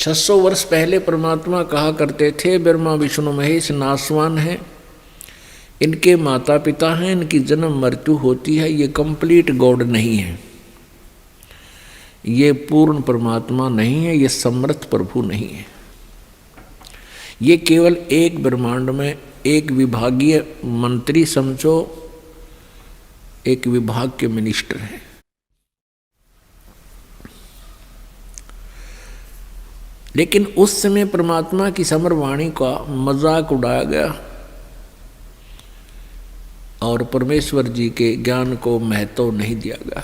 600 वर्ष पहले परमात्मा कहा करते थे ब्रह्मा विष्णु महेश नासवान हैं, इनके माता पिता हैं, इनकी जन्म मृत्यु होती है, ये कंप्लीट गॉड नहीं है, ये पूर्ण परमात्मा नहीं है, ये समर्थ प्रभु नहीं है, ये केवल एक ब्रह्मांड में एक विभागीय मंत्री समझो, एक विभाग के मिनिस्टर हैं। लेकिन उस समय परमात्मा की समर वाणी का मजाक उड़ाया गया और परमेश्वर जी के ज्ञान को महत्व नहीं दिया गया।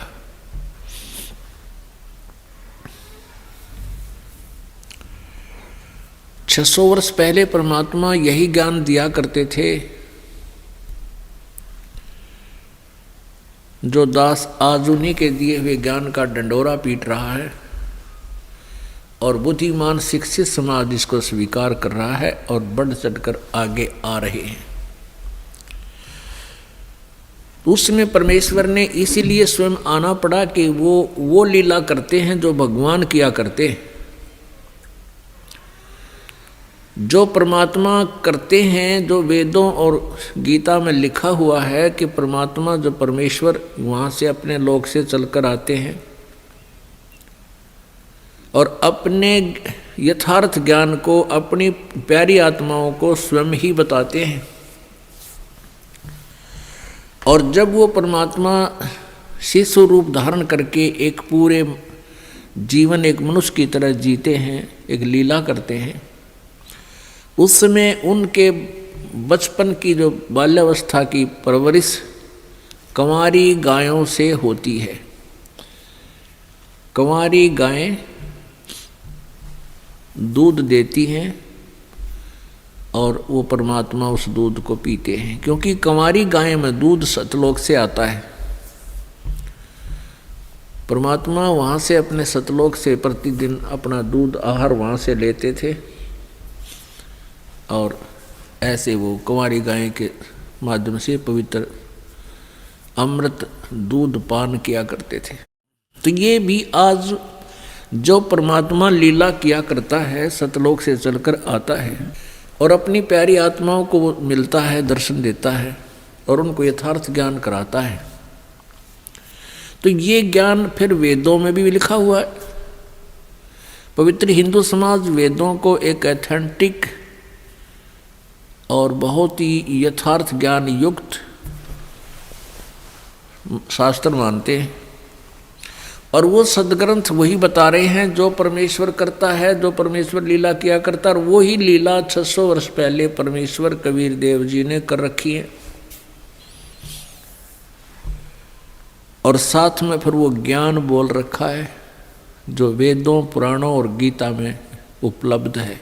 छह 600 वर्ष पहले परमात्मा यही ज्ञान दिया करते थे जो दास आज उन्हीं के दिए हुए ज्ञान का डंडोरा पीट रहा है और बुद्धिमान शिक्षित समाज इसको स्वीकार कर रहा है और बढ़ चढ़कर आगे आ रहे हैं। उसमें परमेश्वर ने इसीलिए स्वयं आना पड़ा कि वो लीला करते हैं जो भगवान किया करते हैं। जो परमात्मा करते हैं, जो वेदों और गीता में लिखा हुआ है कि परमात्मा जो परमेश्वर वहाँ से अपने लोक से चलकर आते हैं और अपने यथार्थ ज्ञान को अपनी प्यारी आत्माओं को स्वयं ही बताते हैं। और जब वो परमात्मा शिशु रूप धारण करके एक पूरे जीवन एक मनुष्य की तरह जीते हैं, एक लीला करते हैं, उस समय उनके बचपन की जो बाल्यावस्था की परवरिश कंवारी गायों से होती है। कंवारी गायें दूध देती हैं और वो परमात्मा उस दूध को पीते हैं, क्योंकि कंवारी गाय में दूध सतलोक से आता है। परमात्मा वहाँ से अपने सतलोक से प्रतिदिन अपना दूध आहार वहाँ से लेते थे और ऐसे वो कंवारी गाय के माध्यम से पवित्र अमृत दूध पान किया करते थे। तो ये भी आज जो परमात्मा लीला किया करता है, सतलोक से चलकर आता है और अपनी प्यारी आत्माओं को वो मिलता है, दर्शन देता है और उनको यथार्थ ज्ञान कराता है। तो ये ज्ञान फिर वेदों में भी लिखा हुआ है। पवित्र हिंदू समाज वेदों को एक एथेंटिक और बहुत ही यथार्थ ज्ञान युक्त शास्त्र मानते हैं और वो सदग्रंथ वही बता रहे हैं जो परमेश्वर करता है, जो परमेश्वर लीला किया करता है। और वो ही लीला 600 वर्ष पहले परमेश्वर कबीर देव जी ने कर रखी है और साथ में फिर वो ज्ञान बोल रखा है जो वेदों, पुराणों और गीता में उपलब्ध है।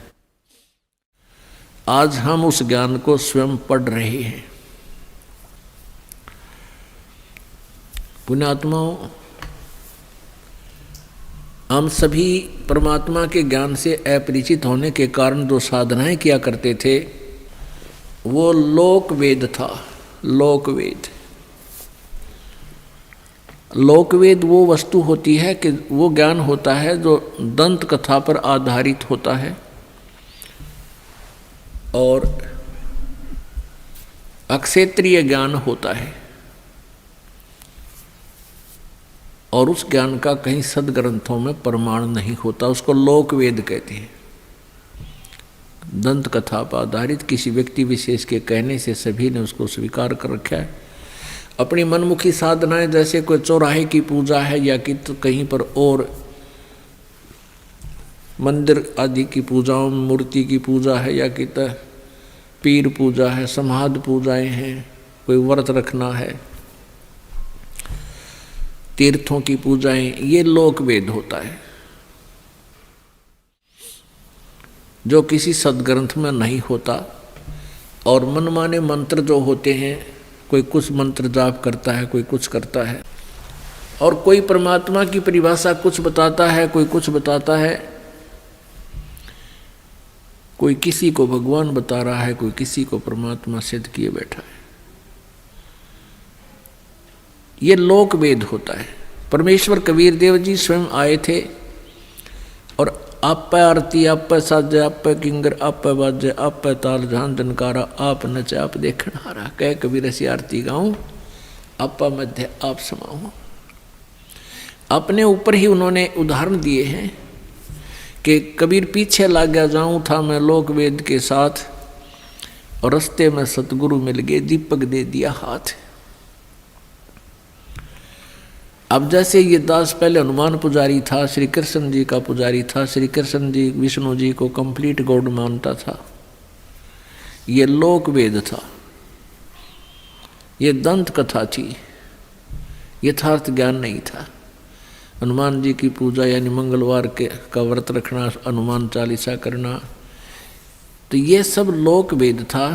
आज हम उस ज्ञान को स्वयं पढ़ रहे हैं। पुण्यात्माओं, हम सभी परमात्मा के ज्ञान से अपरिचित होने के कारण जो साधनाएं किया करते थे वो लोक वेद था। लोक वेद, लोक वेद वो वस्तु होती है कि वो ज्ञान होता है जो दंत कथा पर आधारित होता है और अक्षेत्रीय ज्ञान होता है और उस ज्ञान का कहीं सदग्रंथों में प्रमाण नहीं होता। उसको लोक वेद कहते हैं। दंत कथा पर आधारित किसी व्यक्ति विशेष के कहने से सभी ने उसको स्वीकार कर रखा है। अपनी मनमुखी साधनाएं जैसे कोई चौराहे की पूजा है या कि तो कहीं पर और मंदिर आदि की पूजाओं में मूर्ति की पूजा है या कि तो पीर पूजा है, समाध पूजाएं हैं, कोई व्रत रखना है, तीर्थों की पूजाएं, ये लोक वेद होता है जो किसी सदग्रंथ में नहीं होता। और मनमाने मंत्र जो होते हैं, कोई कुछ मंत्र जाप करता है, कोई कुछ करता है और कोई परमात्मा की परिभाषा कुछ बताता है, कोई कुछ बताता है, कोई किसी को भगवान बता रहा है, कोई किसी को परमात्मा सिद्ध किए बैठा है। ये लोक वेद होता है। परमेश्वर कबीर देव जी स्वयं आए थे और आपे आरती आपे साजे आपे किंगर आपे बाजे आपे ताल झान जनकारा आप नचे आप देखन हारा। कह कबीर ऐसी आरती गाऊं आपा मध्य आप समाऊं। अपने ऊपर ही उन्होंने उदाहरण दिए हैं कि कबीर पीछे लग गया जाऊं था मैं लोक वेद के साथ और रास्ते में सतगुरु मिल गए दीपक दे दिया हाथ। अब जैसे ये दास पहले हनुमान पुजारी था, श्री कृष्ण जी का पुजारी था, श्री कृष्ण जी विष्णु जी को कंप्लीट गॉड मानता था, ये लोक वेद था, ये दंत कथा थी, यथार्थ ज्ञान नहीं था। हनुमान जी की पूजा यानी मंगलवार के का व्रत रखना, हनुमान चालीसा करना, तो ये सब लोक वेद था,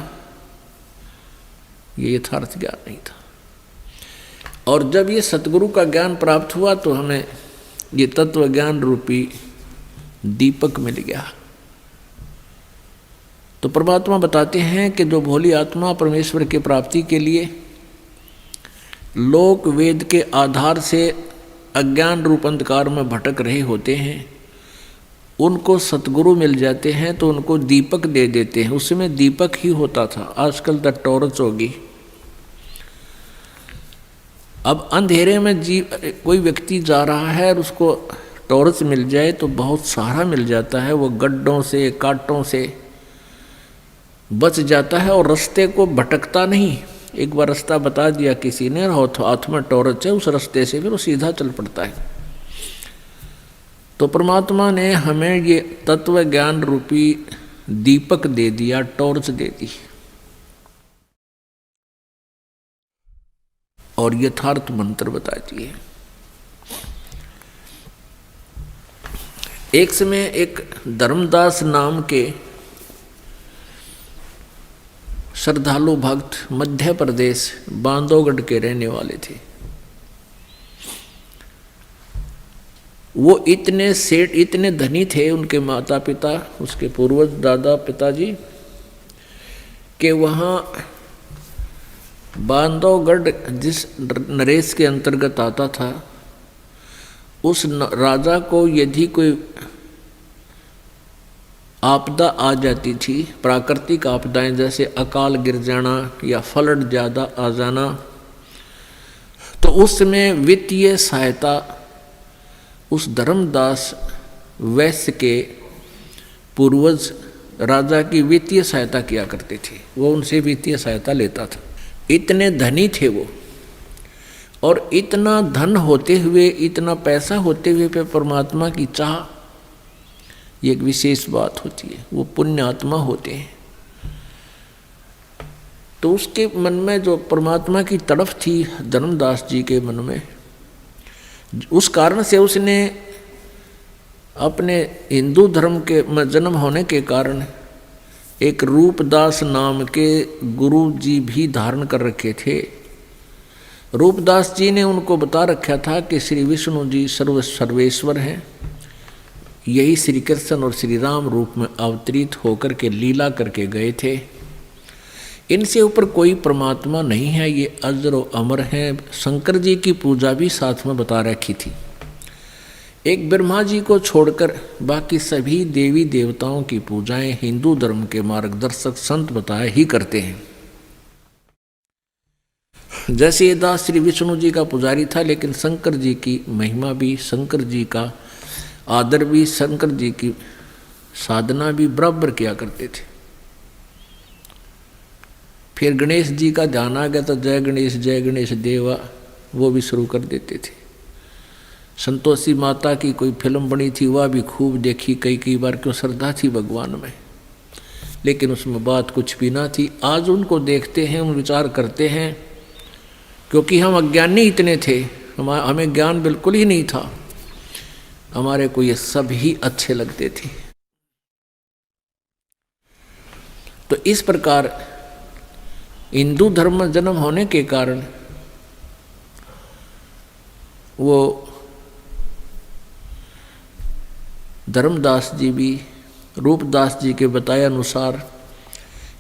ये यथार्थ ज्ञान नहीं था। और जब ये सतगुरु का ज्ञान प्राप्त हुआ तो हमें ये तत्व ज्ञान रूपी दीपक मिल गया। तो परमात्मा बताते हैं कि जो भोली आत्मा परमेश्वर की प्राप्ति के लिए लोक वेद के आधार से अज्ञान रूप अंधकार में भटक रहे होते हैं, उनको सतगुरु मिल जाते हैं तो उनको दीपक दे देते हैं। उसमें दीपक ही होता था, आजकल तो टॉर्च होगी। अब अंधेरे में कोई व्यक्ति जा रहा है और उसको टॉर्च मिल जाए तो बहुत सहारा मिल जाता है, वो गड्ढों से कांटों से बच जाता है और रास्ते को भटकता नहीं। एक बार रास्ता बता दिया किसी ने और हाथ में टॉर्च है, उस रास्ते से फिर वो सीधा चल पड़ता है। तो परमात्मा ने हमें ये तत्व ज्ञान रूपी दीपक दे दिया, टॉर्च दे दी और यथार्थ मंत्र बता दिए। एक समय एक धर्मदास नाम के श्रद्धालु भक्त मध्य प्रदेश बांधवगढ़ के रहने वाले थे। वो इतने सेठ, इतने धनी थे, उनके माता पिता, उसके पूर्वज दादा पिताजी, के वहाँ बांधवगढ़ जिस नरेश के अंतर्गत आता था, उस राजा को यदि कोई आपदा आ जाती थी, प्राकृतिक आपदाएं जैसे अकाल गिर जाना या फ्लड ज़्यादा आ जाना, तो उसमें वित्तीय सहायता उस धर्मदास वैश्य के पूर्वज राजा की वित्तीय सहायता किया करते थे। वो उनसे वित्तीय सहायता लेता था। इतने धनी थे वो, और इतना धन होते हुए, इतना पैसा होते हुए पे परमात्मा की चाह, ये एक विशेष बात होती है। वो पुण्य आत्मा होते हैं। तो उसके मन में जो परमात्मा की तड़फ थी धर्मदास जी के मन में, उस कारण से उसने अपने हिंदू धर्म के में जन्म होने के कारण एक रूपदास नाम के गुरु जी भी धारण कर रखे थे। रूपदास जी ने उनको बता रखा था कि श्री विष्णु जी सर्वेश्वर हैं, यही श्री कृष्ण और श्री राम रूप में अवतरित होकर के लीला करके गए थे। इनसे ऊपर कोई परमात्मा नहीं है, ये अजर व अमर हैं। शंकर जी की पूजा भी साथ में बता रखी थी। एक ब्रह्मा जी को छोड़कर बाकी सभी देवी देवताओं की पूजाएं हिंदू धर्म के मार्गदर्शक संत बताए ही करते हैं। जैसे ये दास श्री विष्णु जी का पुजारी था, लेकिन शंकर जी की महिमा भी, शंकर जी का आदर भी, शंकर जी की साधना भी बराबर किया करते थे। फिर गणेश जी का ध्यान आ गया तो जय गणेश देवा वो भी शुरू कर देते थे। संतोषी माता की कोई फिल्म बनी थी, वह भी खूब देखी कई बार, क्यों श्रद्धा थी भगवान में, लेकिन उसमें बात कुछ भी ना थी। आज उनको देखते हैं, उन विचार करते हैं, क्योंकि हम अज्ञानी इतने थे, हमें ज्ञान बिल्कुल ही नहीं था, हमारे को ये सब ही अच्छे लगते थे। तो इस प्रकार हिंदू धर्म में जन्म होने के कारण वो धर्मदास जी भी रूपदास जी के बताए अनुसार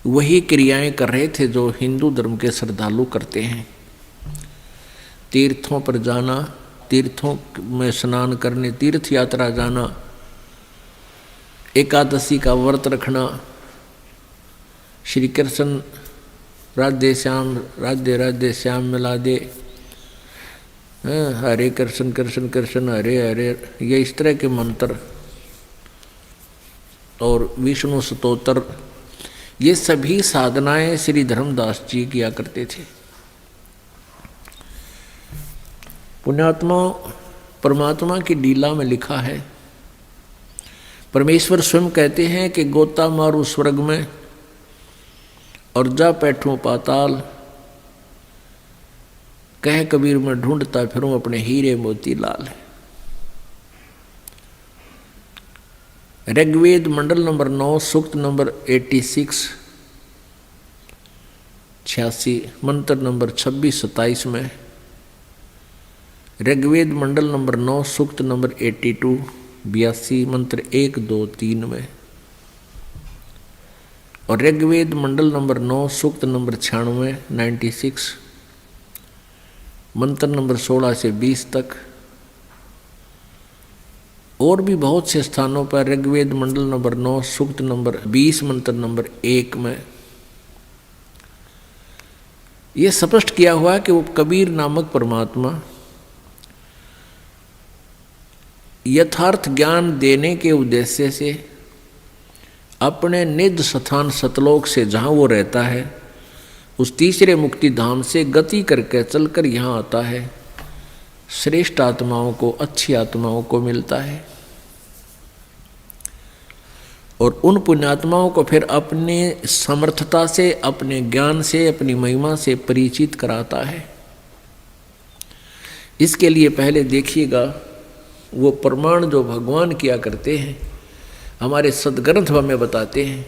वही क्रियाएं कर रहे थे जो हिंदू धर्म के श्रद्धालु करते हैं। तीर्थों पर जाना, तीर्थों में स्नान करने, तीर्थ यात्रा जाना, एकादशी का व्रत रखना, श्री कृष्ण राधे श्याम राधे राधे श्याम मिला दे, हरे कृष्ण कृष्ण कृष्ण हरे हरे, ये इस तरह के मंत्र और विष्णु स्तोत्र, ये सभी साधनाएं श्री धर्मदास जी किया करते थे। पुण्यात्मा परमात्मा की लीला में लिखा है, परमेश्वर स्वयं कहते हैं कि गोता मारू स्वर्ग में और जा बैठूं पाताल, कह कबीर में ढूंढता फिरूं अपने हीरे मोती लाल। ऋग्वेद मंडल नंबर 9 सूक्त नंबर 86 86 मंत्र नंबर 26-27 में, ऋग्वेद मंडल नंबर 9 सूक्त नंबर 82 82 मंत्र 1 2 3 में, और ऋग्वेद मंडल नंबर 9 सूक्त नंबर 96 96 मंत्र नंबर 16 से 20 तक, और भी बहुत से स्थानों पर ऋग्वेद मंडल नंबर 9 सूक्त नंबर 20 मंत्र नंबर 1 में यह स्पष्ट किया हुआ है कि वो कबीर नामक परमात्मा यथार्थ ज्ञान देने के उद्देश्य से अपने निज स्थान सतलोक से जहाँ वो रहता है उस तीसरे मुक्ति धाम से गति करके चलकर यहाँ आता है, श्रेष्ठ आत्माओं को, अच्छी आत्माओं को मिलता है और उन पुण्यात्माओं को फिर अपने समर्थता से, अपने ज्ञान से, अपनी महिमा से परिचित कराता है। इसके लिए पहले देखिएगा वो प्रमाण जो भगवान किया करते हैं हमारे सदग्रंथ हमें बताते हैं,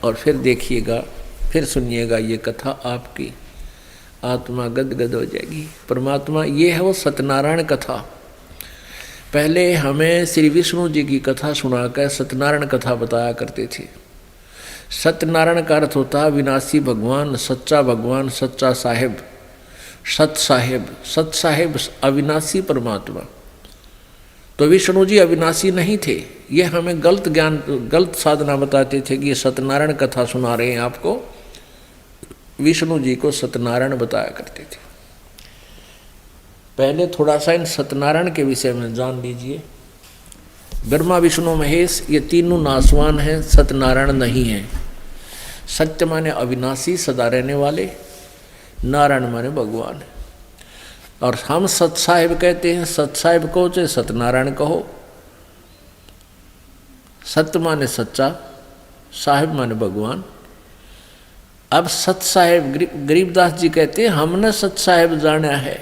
और फिर देखिएगा, फिर सुनिएगा, ये कथा आपकी आत्मा गदगद हो जाएगी। परमात्मा ये है वो सत्यनारायण कथा। पहले हमें श्री विष्णु जी की कथा सुनाकर सत्यनारायण कथा बताया करते थे। सत्यनारायण का अर्थ होता है विनाशी भगवान, सच्चा भगवान, सच्चा साहेब, सत साहेब, सत साहेब अविनाशी परमात्मा। तो विष्णु जी अविनाशी नहीं थे, ये हमें गलत ज्ञान, गलत साधना बताते थे कि ये सत्यनारायण कथा सुना रहे हैं आपको। विष्णु जी को सत्यनारायण बताया करते थे। पहले थोड़ा सा इन सत्यनारायण के विषय में जान लीजिए। ब्रह्मा विष्णु महेश ये तीनों नासवान हैं, सत्यनारायण नहीं हैं। सत्य माने अविनाशी, सदा रहने वाले, नारायण माने भगवान। और हम सत साहिब कहते हैं, सत साहिब को चाहे सत्यनारायण कहो। सत्य माने सच्चा, साहिब माने भगवान। अब सत साहिब गरीबदास जी कहते हैं हमने सत साहिब जाना है,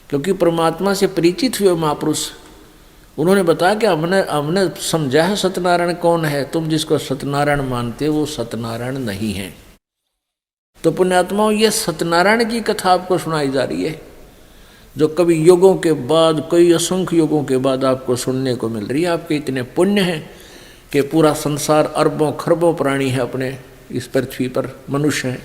क्योंकि परमात्मा से परिचित हुए महापुरुष उन्होंने बताया कि हमने समझा है सत्यनारायण कौन है। तुम जिसको सत्यनारायण मानते हो वो सत्यनारायण नहीं है। तो पुण्यात्माओं, ये सत्यनारायण की कथा आपको सुनाई जा रही है, जो कभी युगों के बाद, कई असंख्य युगों के बाद आपको सुनने को मिल रही है। आपके इतने पुण्य हैं कि पूरा संसार अरबों खरबों प्राणी है अपने इस पृथ्वी पर, मनुष्य हैं,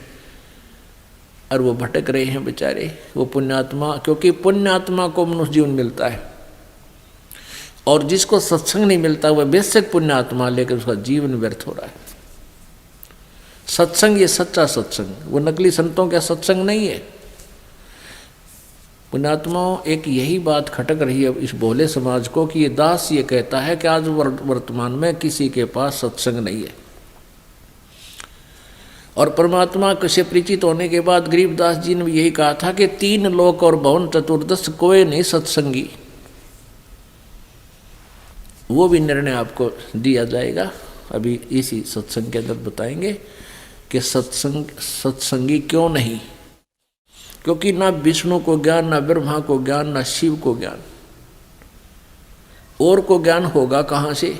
और वो भटक रहे हैं बेचारे। वो पुण्यात्मा, क्योंकि पुण्यात्मा को मनुष्य जीवन मिलता है, और जिसको सत्संग नहीं मिलता वह बेशक पुण्यात्मा, लेकिन उसका जीवन व्यर्थ हो रहा है। सत्संग ये सच्चा सत्संग, वो नकली संतों का सत्संग नहीं है। पुण्यात्माओं, एक यही बात खटक रही है इस भोले समाज को कि ये दास ये कहता है कि आज वर्तमान में किसी के पास सत्संग नहीं है। और परमात्मा से परिचित होने के बाद गरीबदास जी ने यही कहा था कि 3 लोक और भवन चतुर्दश कोई नहीं सत्संगी। वो भी निर्णय आपको दिया जाएगा, अभी इसी सत्संग के अंदर बताएंगे कि सत्संगी क्यों नहीं। क्योंकि ना विष्णु को ज्ञान, ना ब्रह्मा को ज्ञान, ना शिव को ज्ञान, और को ज्ञान होगा कहाँ से।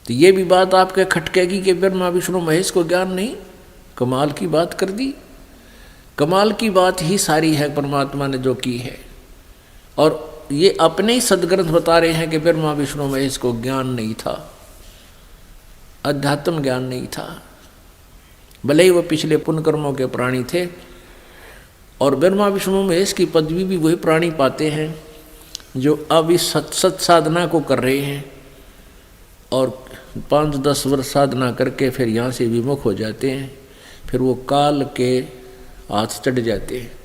तो ये भी बात आपके खटकेगी कि ब्रह्मा विष्णु महेश को ज्ञान नहीं। कमाल की बात कर दी। कमाल की बात ही सारी है परमात्मा ने जो की है, और ये अपने ही सदग्रंथ बता रहे हैं कि ब्रह्मा विष्णु महेश को ज्ञान नहीं था, अध्यात्म ज्ञान नहीं था। भले ही वो पिछले पुण्य कर्मों के प्राणी थे, और ब्रह्मा विष्णु महेश की पदवी भी वही प्राणी पाते हैं जो अब इस सत साधना को कर रहे हैं और 5-10 वर्ष साधना करके फिर यहाँ से विमुख हो जाते हैं, फिर वो काल के हाथ चढ़ जाते हैं।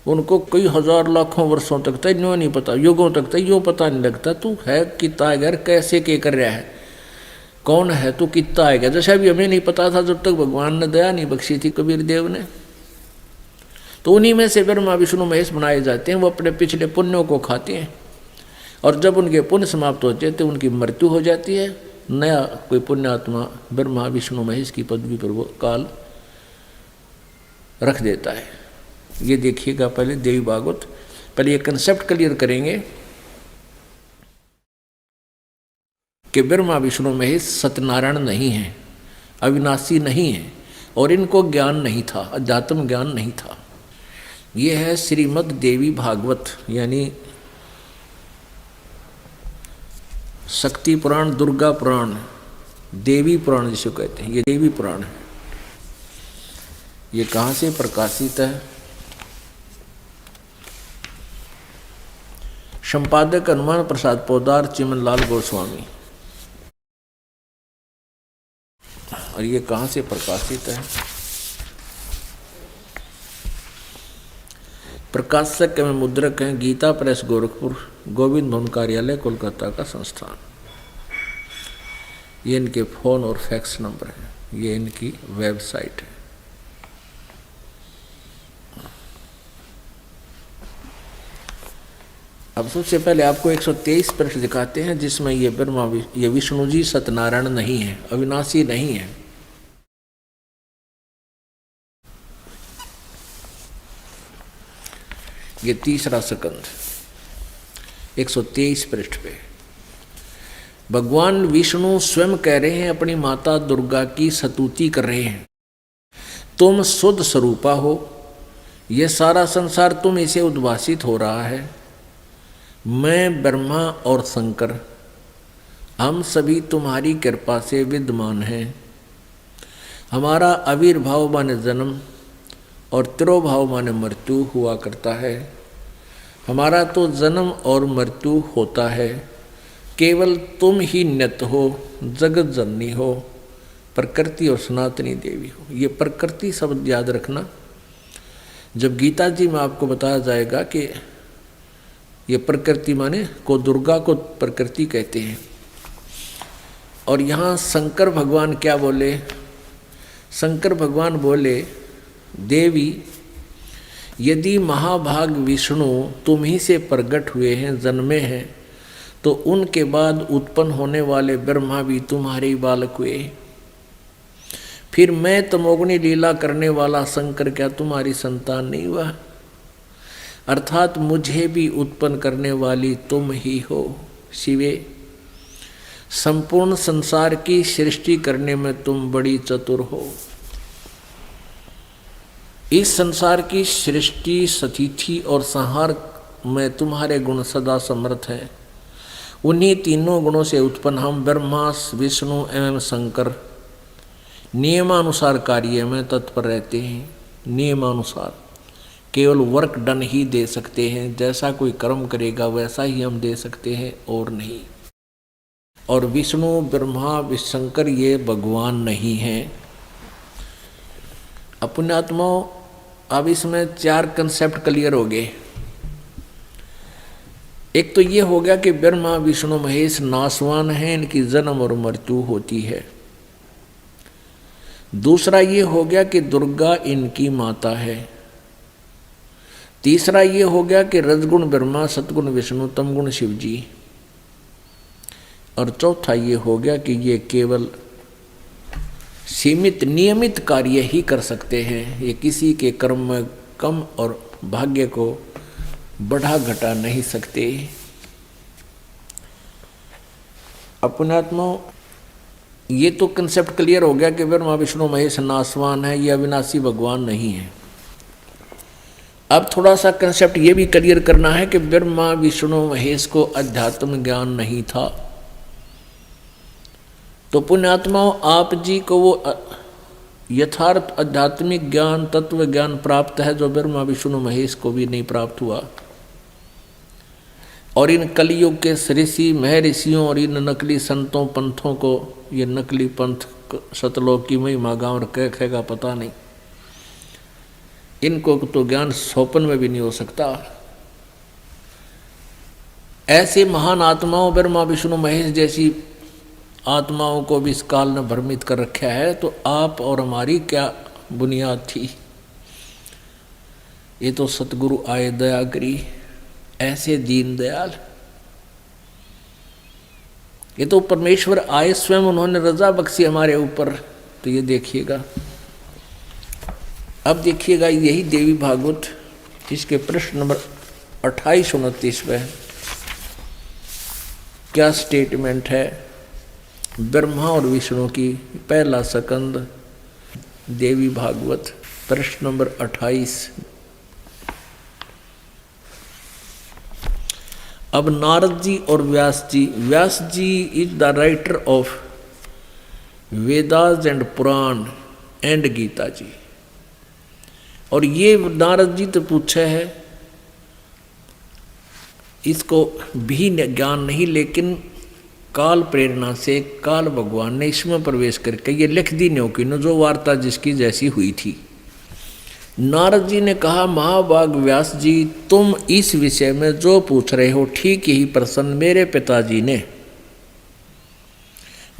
उनको कई हजार लाखों वर्षों तक तैयो नहीं पता, युगों तक तैयो पता नहीं लगता तू है कितना है, कैसे के कर रहा है, कौन है तू, कितना है। जैसे अभी हमें नहीं पता था जब तक भगवान ने दया नहीं बख्शी थी कबीर देव ने। तो उन्हीं में से ब्रह्मा विष्णु महेश बनाए जाते हैं। वो अपने पिछले पुण्यों को खाते हैं और जब उनके पुण्य समाप्त होते हैं तो उनकी मृत्यु हो जाती है। नया कोई पुण्यात्मा ब्रह्मा विष्णु महेश की पदवी पर वो काल रख देता है। ये देखिएगा पहले देवी भागवत, पहले ये कंसेप्ट क्लियर करेंगे कि ब्रह्मा विष्णु महेश सत्यनारायण नहीं है, अविनाशी नहीं है और इनको ज्ञान नहीं था, अध्यात्म ज्ञान नहीं था। ये है श्रीमद् देवी भागवत यानी शक्ति पुराण, दुर्गा पुराण, देवी पुराण जिसे कहते हैं, ये देवी पुराण है। ये कहाँ से प्रकाशित है? संपादक हनुमान प्रसाद पोदार, चिमनलाल गोस्वामी। और ये कहाँ से प्रकाशित है? प्रकाशक एवं मुद्रक हैं गीता प्रेस गोरखपुर, गोविंद भवन कार्यालय कोलकाता का संस्थान। ये इनके फ़ोन और फैक्स नंबर है, ये इनकी वेबसाइट है। अब सबसे पहले आपको 123 पृष्ठ दिखाते हैं जिसमें ये ब्रह्मा ये विष्णु जी सत्यनारायण नहीं है, अविनाशी नहीं है। ये तीसरा स्कंध 123 पृष्ठ पे भगवान विष्णु स्वयं कह रहे हैं, अपनी माता दुर्गा की स्तुति कर रहे हैं। तुम शुद्ध स्वरूपा हो, ये सारा संसार तुम इसे उद्भासित हो रहा है। मैं ब्रह्मा और शंकर हम सभी तुम्हारी कृपा से विद्यमान हैं। हमारा आविर्भाव माने जन्म और तिरोभाव माने मृत्यु हुआ करता है। हमारा तो जन्म और मृत्यु होता है, केवल तुम ही नित्य हो, जगत जननी हो, प्रकृति और सनातनी देवी हो। ये प्रकृति शब्द याद रखना, जब गीता जी में आपको बताया जाएगा कि ये प्रकृति माने को दुर्गा को प्रकृति कहते हैं। और यहाँ शंकर भगवान क्या बोले? शंकर भगवान बोले, देवी यदि महाभाग विष्णु तुम ही से प्रकट हुए हैं, जन्मे हैं, तो उनके बाद उत्पन्न होने वाले ब्रह्मा भी तुम्हारे ही बालक हुए। फिर मैं तमोगुणी लीला करने वाला शंकर क्या तुम्हारी संतान नहीं हुआ? अर्थात मुझे भी उत्पन्न करने वाली तुम ही हो शिवे। संपूर्ण संसार की सृष्टि करने में तुम बड़ी चतुर हो। इस संसार की सृष्टि, स्थिति और संहार में तुम्हारे गुण सदा समर्थ हैं। उन्हीं तीनों गुणों से उत्पन्न हम ब्रह्मा, विष्णु एवं शंकर नियमानुसार कार्य में तत्पर रहते हैं। नियमानुसार केवल वर्क डन ही दे सकते हैं, जैसा कोई कर्म करेगा वैसा ही हम दे सकते हैं और नहीं। और विष्णु, ब्रह्मा, शंकर ये भगवान नहीं हैं। अपने आत्माओं, अब इसमें 4 कंसेप्ट क्लियर हो गए। एक तो ये हो गया कि ब्रह्मा विष्णु महेश नासवान हैं, इनकी जन्म और मृत्यु होती है। दूसरा ये हो गया कि दुर्गा इनकी माता है। तीसरा ये हो गया कि रजगुण ब्रह्मा, सतगुण विष्णु, तमगुण शिव जी। और चौथा ये हो गया कि ये केवल सीमित नियमित कार्य ही कर सकते हैं, ये किसी के कर्म में कम और भाग्य को बढ़ा घटा नहीं सकते। अपने आत्मा, ये तो कंसेप्ट क्लियर हो गया कि ब्रह्मा विष्णु महेश नासवान है, ये अविनाशी भगवान नहीं है। अब थोड़ा सा कंसेप्ट ये भी क्लियर करना है कि ब्रह्मा विष्णु महेश को अध्यात्म ज्ञान नहीं था। तो पुण्यात्माओं, आप जी को वो यथार्थ आध्यात्मिक ज्ञान, तत्व ज्ञान प्राप्त है जो ब्रह्मा विष्णु महेश को भी नहीं प्राप्त हुआ। और इन कलयुग के ऋषि महर्षियों और इन नकली संतों पंथों को, ये नकली पंथ सतलोक की महिमा गाँव कहेगा पता नहीं, इनको तो ज्ञान स्वप्न में भी नहीं हो सकता। ऐसे महान आत्माओं ब्रह्मा विष्णु महेश जैसी आत्माओं को भी इस काल ने भ्रमित कर रखा है, तो आप और हमारी क्या बुनियाद थी। ये तो सतगुरु आए दया करी, ऐसे दीन दयाल, ये तो परमेश्वर आए स्वयं, उन्होंने रजा बख्शी हमारे ऊपर। तो ये देखिएगा, अब देखिएगा यही देवी भागवत, इसके प्रश्न नंबर 28-29 में क्या स्टेटमेंट है ब्रह्मा और विष्णु की। पहला स्कंद देवी भागवत प्रश्न नंबर 28। अब नारद जी और Vyas ji is the writer of Vedas and Purana and Gita ji. और ये नारद जी तो पूछे है, इसको भी ज्ञान नहीं, लेकिन काल प्रेरणा से काल भगवान ने इसमें प्रवेश करके ये लिख दी न्यों न जो वार्ता जिसकी जैसी हुई थी। नारद जी ने कहा, महाभाग व्यास जी, तुम इस विषय में जो पूछ रहे हो ठीक यही प्रश्न मेरे पिताजी ने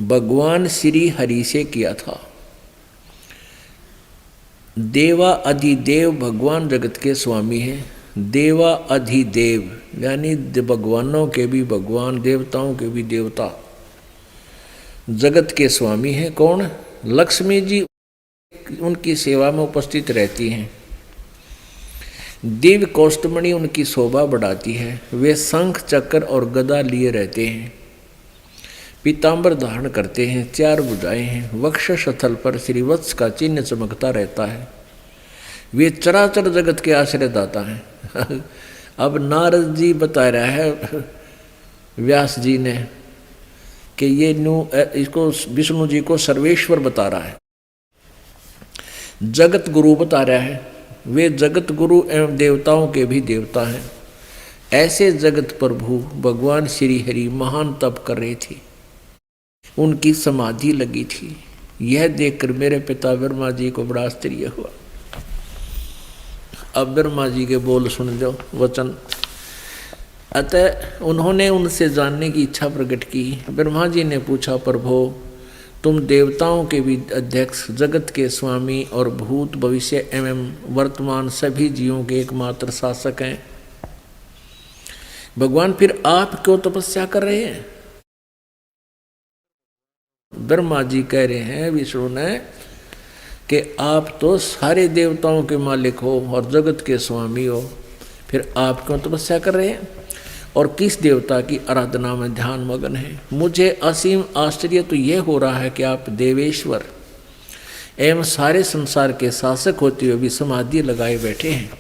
भगवान श्री हरि से किया था। देवा अधिदेव भगवान जगत के स्वामी हैं। देवा अधिदेव यानी भगवानों के भी भगवान, देवताओं के भी देवता, जगत के स्वामी हैं। कौन? लक्ष्मी जी उनकी सेवा में उपस्थित रहती हैं। दिव्य कौष्टमणि उनकी शोभा बढ़ाती है। वे शंख चक्र और गदा लिए रहते हैं, पीतांबर धारण करते हैं, 4 भुजाएं हैं, वक्ष स्थल पर श्रीवत्स का चिन्ह चमकता रहता है। वे चराचर जगत के आश्रय दाता हैं। अब नारद जी बता रहा है व्यास जी ने कि ये इसको विष्णु जी को सर्वेश्वर बता रहा है, जगत गुरु बता रहा है। वे जगत गुरु एवं देवताओं के भी देवता हैं। ऐसे जगत प्रभु भगवान श्री हरि महान तप कर रहे थे, उनकी समाधि लगी थी। यह देखकर मेरे पिता ब्रह्मा जी को बड़ा आश्चर्य हुआ। अब ब्रह्मा जी के बोल सुन लो वचन। अतः उन्होंने उनसे जानने की इच्छा प्रकट की। ब्रह्मा जी ने पूछा, प्रभो तुम देवताओं के भी अध्यक्ष, जगत के स्वामी और भूत भविष्य एवं वर्तमान सभी जीवों के एकमात्र शासक हैं। भगवान फिर आप क्यों तपस्या कर रहे हैं? ब्रह्मा जी कह रहे हैं विष्णु ने कि आप तो सारे देवताओं के मालिक हो और जगत के स्वामी हो, फिर आप क्यों तपस्या कर रहे हैं और किस देवता की आराधना में ध्यान मगन है? मुझे असीम आश्चर्य तो यह हो रहा है कि आप देवेश्वर एवं सारे संसार के शासक होते हुए भी समाधि लगाए बैठे हैं।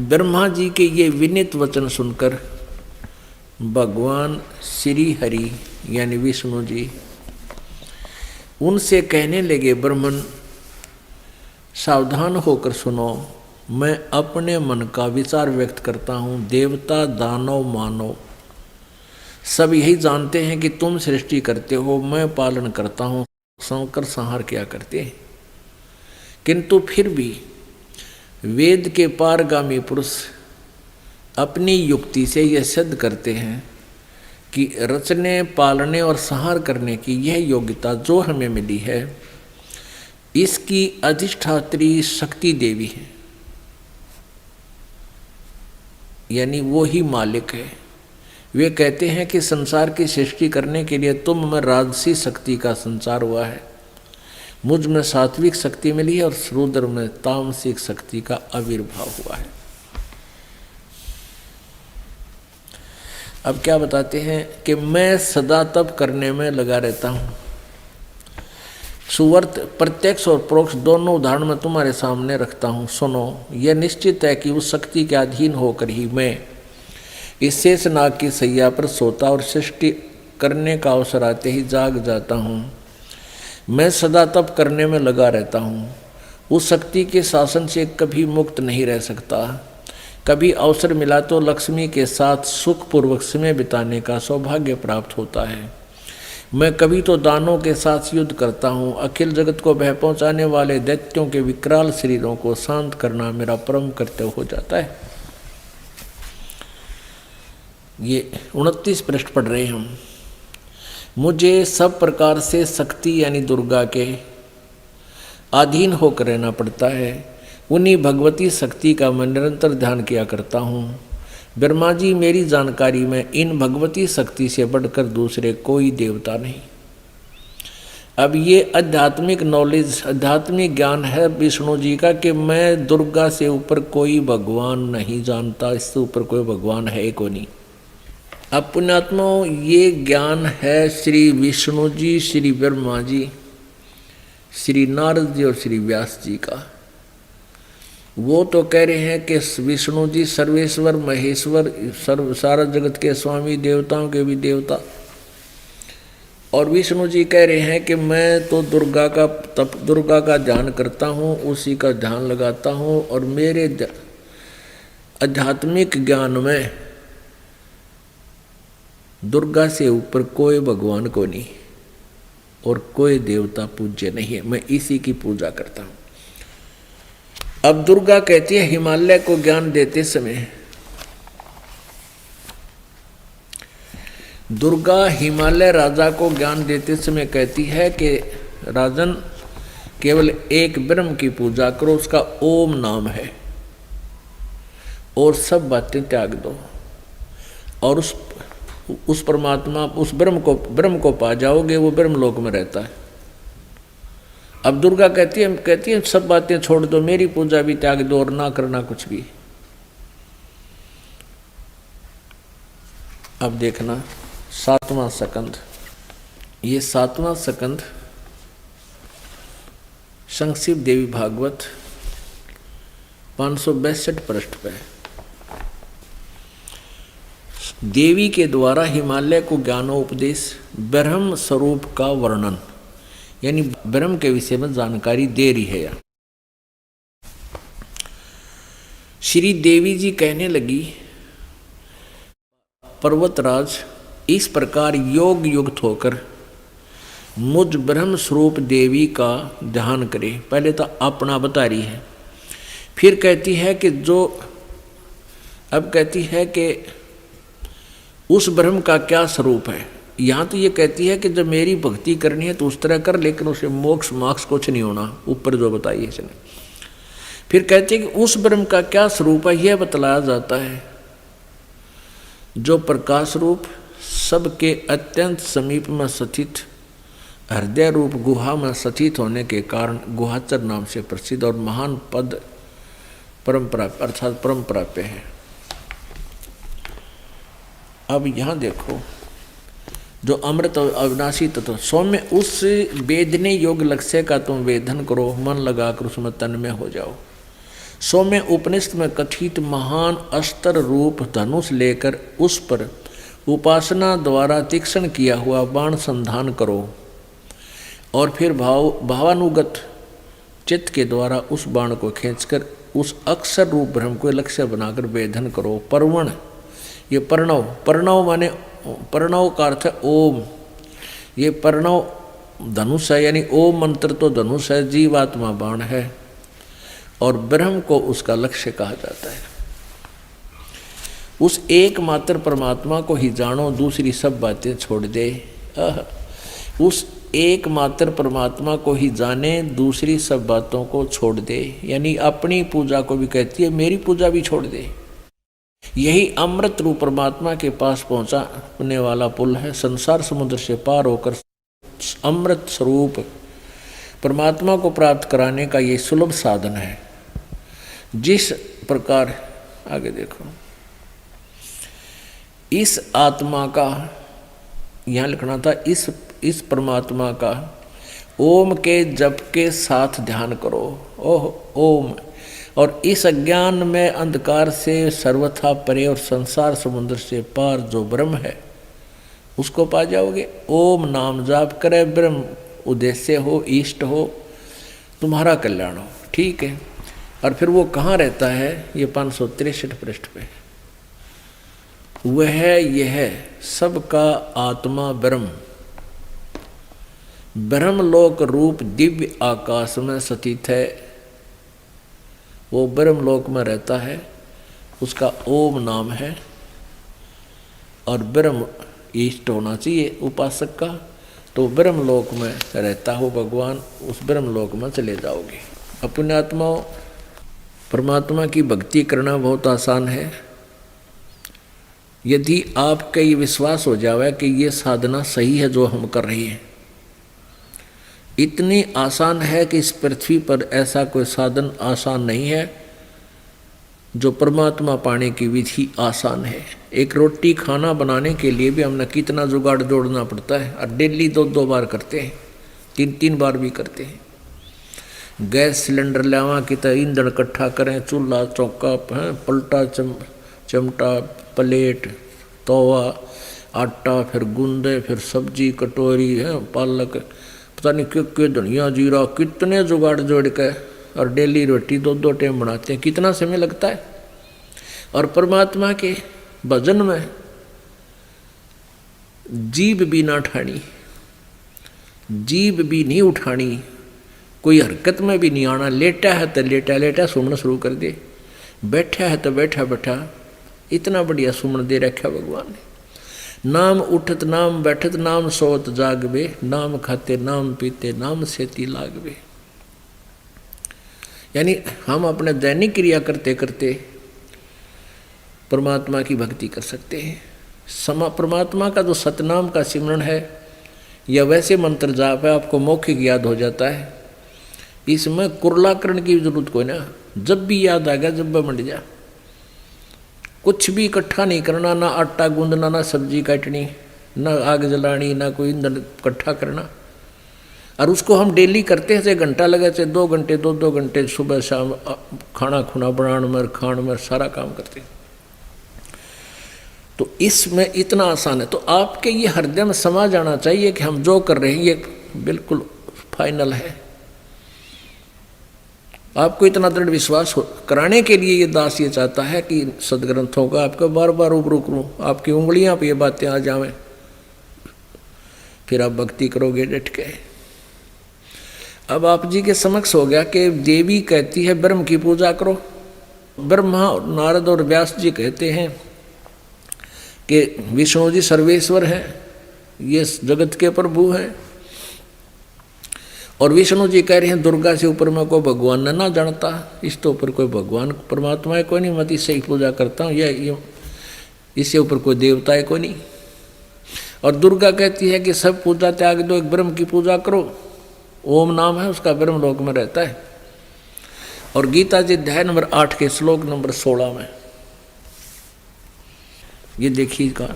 ब्रह्मा जी के ये विनीत वचन सुनकर भगवान श्री हरि यानी विष्णु जी उनसे कहने लगे, ब्राह्मण सावधान होकर सुनो, मैं अपने मन का विचार व्यक्त करता हूँ। देवता दानव मानव सब यही जानते हैं कि तुम सृष्टि करते हो, मैं पालन करता हूँ, संकर संहार किया करते हैं। किंतु फिर भी वेद के पारगामी पुरुष अपनी युक्ति से यह सिद्ध करते हैं कि रचने पालने और संहार करने की यह योग्यता जो हमें मिली है, इसकी अधिष्ठात्री शक्ति देवी है, यानी वो ही मालिक है। वे कहते हैं कि संसार की सृष्टि करने के लिए तुम में राजसी शक्ति का संचार हुआ है, मुझ में सात्विक शक्ति मिली है और रुद्र में तामसिक शक्ति का आविर्भाव हुआ है। अब क्या बताते हैं कि मैं सदा तप करने में लगा रहता हूँ। सुवर्त प्रत्यक्ष और परोक्ष दोनों उदाहरण में तुम्हारे सामने रखता हूँ, सुनो। यह निश्चित है कि उस शक्ति के अधीन होकर ही मैं इस शेषनाग की सैया पर सोता और सृष्टि करने का अवसर आते ही जाग जाता हूँ। मैं सदा तप करने में लगा रहता हूँ, उस शक्ति के शासन से कभी मुक्त नहीं रह सकता। कभी अवसर मिला तो लक्ष्मी के साथ सुखपूर्वक समय बिताने का सौभाग्य प्राप्त होता है। मैं कभी तो दानों के साथ युद्ध करता हूँ। अखिल जगत को भय पहुँचाने वाले दैत्यों के विकराल शरीरों को शांत करना मेरा परम कर्तव्य हो जाता है। ये 29 पृष्ठ पढ़ रहे हम। मुझे सब प्रकार से शक्ति यानी दुर्गा के अधीन होकर रहना पड़ता है। उन्हीं भगवती शक्ति का मैं निरंतर ध्यान किया करता हूँ। ब्रह्मा जी, मेरी जानकारी में इन भगवती शक्ति से बढ़कर दूसरे कोई देवता नहीं। अब ये आध्यात्मिक नॉलेज, आध्यात्मिक ज्ञान है विष्णु जी का कि मैं दुर्गा से ऊपर कोई भगवान नहीं जानता, इससे ऊपर कोई भगवान है को नहीं। अब पुण्यात्माओं, ये ज्ञान है श्री विष्णु जी, श्री ब्रह्मा जी, श्री नारद जी और श्री व्यास जी का। वो तो कह रहे हैं कि विष्णु जी सर्वेश्वर महेश्वर, सारा जगत के स्वामी, देवताओं के भी देवता। और विष्णु जी कह रहे हैं कि मैं तो दुर्गा का ध्यान करता हूँ, उसी का ध्यान लगाता हूँ, और मेरे आध्यात्मिक ज्ञान में दुर्गा से ऊपर कोई भगवान को नहीं और कोई देवता पूज्य नहीं है, मैं इसी की पूजा करता हूँ। अब दुर्गा कहती है हिमालय को ज्ञान देते समय, दुर्गा हिमालय राजा को ज्ञान देते समय कहती है कि राजन, केवल एक ब्रह्म की पूजा करो, उसका ओम नाम है, और सब बातें त्याग दो और उस परमात्मा, उस ब्रह्म को पा जाओगे, वो ब्रह्म लोक में रहता है। अब दुर्गा कहती है सब बातें छोड़ दो, मेरी पूजा भी त्याग दो और ना करना कुछ भी। अब देखना 7वां स्कंद, ये 7वां स्कंद संक्षिप्त देवी भागवत 562 पृष्ठ पे देवी के द्वारा हिमालय को ज्ञानोपदेश, ब्रह्म स्वरूप का वर्णन, यानी ब्रह्म के विषय में जानकारी दे रही है। श्री देवी जी कहने लगी, पर्वतराज, इस प्रकार योग युक्त होकर मुझ ब्रह्म स्वरूप देवी का ध्यान करे। पहले तो अपना बता रही है, फिर कहती है कि अब कहती है कि उस ब्रह्म का क्या स्वरूप है। यहाँ तो ये कहती है कि जब मेरी भक्ति करनी है तो उस तरह कर, लेकिन उसे मोक्ष कुछ नहीं होना, ऊपर जो बताइए इसने। फिर कहती है कि उस ब्रह्म का क्या स्वरूप है, यह बतलाया जाता है, जो प्रकाश रूप, सबके अत्यंत समीप में स्थित, हृदय रूप गुहा में स्थित होने के कारण गुहाचर नाम से प्रसिद्ध और महान पद परंपरा अर्थात परंपरा पे है। अब यहाँ देखो, जो अमृत अविनाशी तत्व सौम्य, उस वेदने योग लक्ष्य का तुम वेदन करो, मन लगाकर उसमें तन्मय हो जाओ। सौम्य उपनिषद में कथित महान अस्त्र रूप धनुष लेकर उस पर उपासना द्वारा तीक्ष्ण किया हुआ बाण संधान करो, और फिर भावानुगत चित्त के द्वारा उस बाण को खींचकर उस अक्षर रूप ब्रह्म को लक्ष्य बनाकर वेदन करो। पर्वण, ये प्रणव माने प्रणव का अर्थ है ओम। ये प्रणव धनुष है, यानी ओम मंत्र तो धनुष है, जीवात्मा बाण है, और ब्रह्म को उसका लक्ष्य कहा जाता है। उस एकमात्र परमात्मा को ही जानो, दूसरी सब बातें छोड़ दे। उस एकमात्र परमात्मा को ही जाने, दूसरी सब बातों को छोड़ दे, यानी अपनी पूजा को भी कहती है मेरी पूजा भी छोड़ दे। यही अमृत रूप परमात्मा के पास पहुंचाने वाला पुल है। संसार समुद्र से पार होकर अमृत स्वरूप परमात्मा को प्राप्त कराने का ये सुलभ साधन है। जिस प्रकार आगे देखो, इस आत्मा का यहाँ लिखना था, इस परमात्मा का ओम के जप के साथ ध्यान करो। ओह ओम, और इस अज्ञान में अंधकार से सर्वथा परे और संसार समुद्र से पार जो ब्रह्म है उसको पा जाओगे। ओम नाम जाप करे, ब्रह्म उद्देश्य हो, इष्ट हो, तुम्हारा कल्याण हो। ठीक है, और फिर वो कहाँ रहता है, ये 563 पृष्ठ पे। वह यह सबका आत्मा ब्रह्म, ब्रह्मलोक रूप दिव्य आकाश में स्थित है। वो ब्रह्मलोक में रहता है, उसका ओम नाम है। और ब्रह्म इष्ट होना चाहिए उपासक का, तो ब्रह्मलोक में रहता हो भगवान, उस ब्रह्मलोक में चले जाओगे। अपने आत्माओं, परमात्मा की भक्ति करना बहुत आसान है। यदि आपका ये विश्वास हो जावे कि ये साधना सही है जो हम कर रहे हैं, इतनी आसान है कि इस पृथ्वी पर ऐसा कोई साधन आसान नहीं है जो परमात्मा पाने की विधि आसान है। एक रोटी खाना बनाने के लिए भी हमने कितना जुगाड़ जोड़ना पड़ता है, और डेली 2-2 बार करते हैं, 3-3 बार भी करते हैं। गैस सिलेंडर लावा कि तो ईंधन इकट्ठा करें, चूल्हा चौका, पलटा, चमटा, प्लेट, तवा, आटा, फिर गूंदे, फिर सब्जी, कटोरी है, पालक, पता नहीं क्यों धनिया जीरा, कितने जुगाड़ जोड़ के, और डेली रोटी 2-2 टाइम बनाते हैं। कितना समय लगता है। और परमात्मा के भजन में जीभ भी ना उठानी, जीभ भी नहीं उठानी, कोई हरकत में भी नहीं आना। लेटा है तो लेटा लेटा सुमन शुरू कर दे, बैठा है तो बैठा बैठा। इतना बढ़िया सुमन दे रखा भगवान ने। नाम उठत नाम बैठत नाम सोत जागवे, नाम खाते नाम पीते नाम सेती लागवे। यानी हम अपने दैनिक क्रिया करते करते परमात्मा की भक्ति कर सकते हैं। परमात्मा का जो सतनाम का सिमरन है या वैसे मंत्र जाप है, आपको मौखिक याद हो जाता है। इसमें कुरलाकरण की जरूरत कोई ना, जब भी याद आ गया जब भी मंड जा। कुछ भी इकट्ठा नहीं करना, ना आटा गूंदना, ना सब्जी काटनी, ना आग जलानी, ना कोई ईंधन इकट्ठा करना। और उसको हम डेली करते हैं, चाहे घंटा लगे चाहे 2 घंटे, 2-2 घंटे सुबह शाम खाना खुना बनाने में, खाने में, सारा काम करते हैं। तो इसमें इतना आसान है। तो आपके ये हृदय में समा जाना चाहिए कि हम जो कर रहे हैं ये बिल्कुल फाइनल है। आपको इतना दृढ़ विश्वास कराने के लिए ये दास ये चाहता है कि सदग्रंथों का आपको बार बार रूबरू करूँ, आपकी उंगलियां पे ये बातें आ जावें, फिर आप भक्ति करोगे डट के। अब आप जी के समक्ष हो गया कि देवी कहती है ब्रह्म की पूजा करो। ब्रह्मा, नारद और व्यास जी कहते हैं कि विष्णु जी सर्वेश्वर हैं, ये जगत के प्रभु हैं। और विष्णु जी कह रहे हैं दुर्गा से ऊपर मैं कोई भगवान ना जानता, इस तो ऊपर कोई भगवान परमात्मा है कोई नहीं, मैं इससे ही पूजा करता हूँ, या इससे ऊपर कोई देवता है कोई नहीं। और दुर्गा कहती है कि सब पूजा त्याग दो, एक ब्रह्म की पूजा करो। ओम नाम है उसका, ब्रह्म लोक में रहता है। और गीता जी अध्याय नंबर 8 के श्लोक नंबर 16 में ये देखिएगा,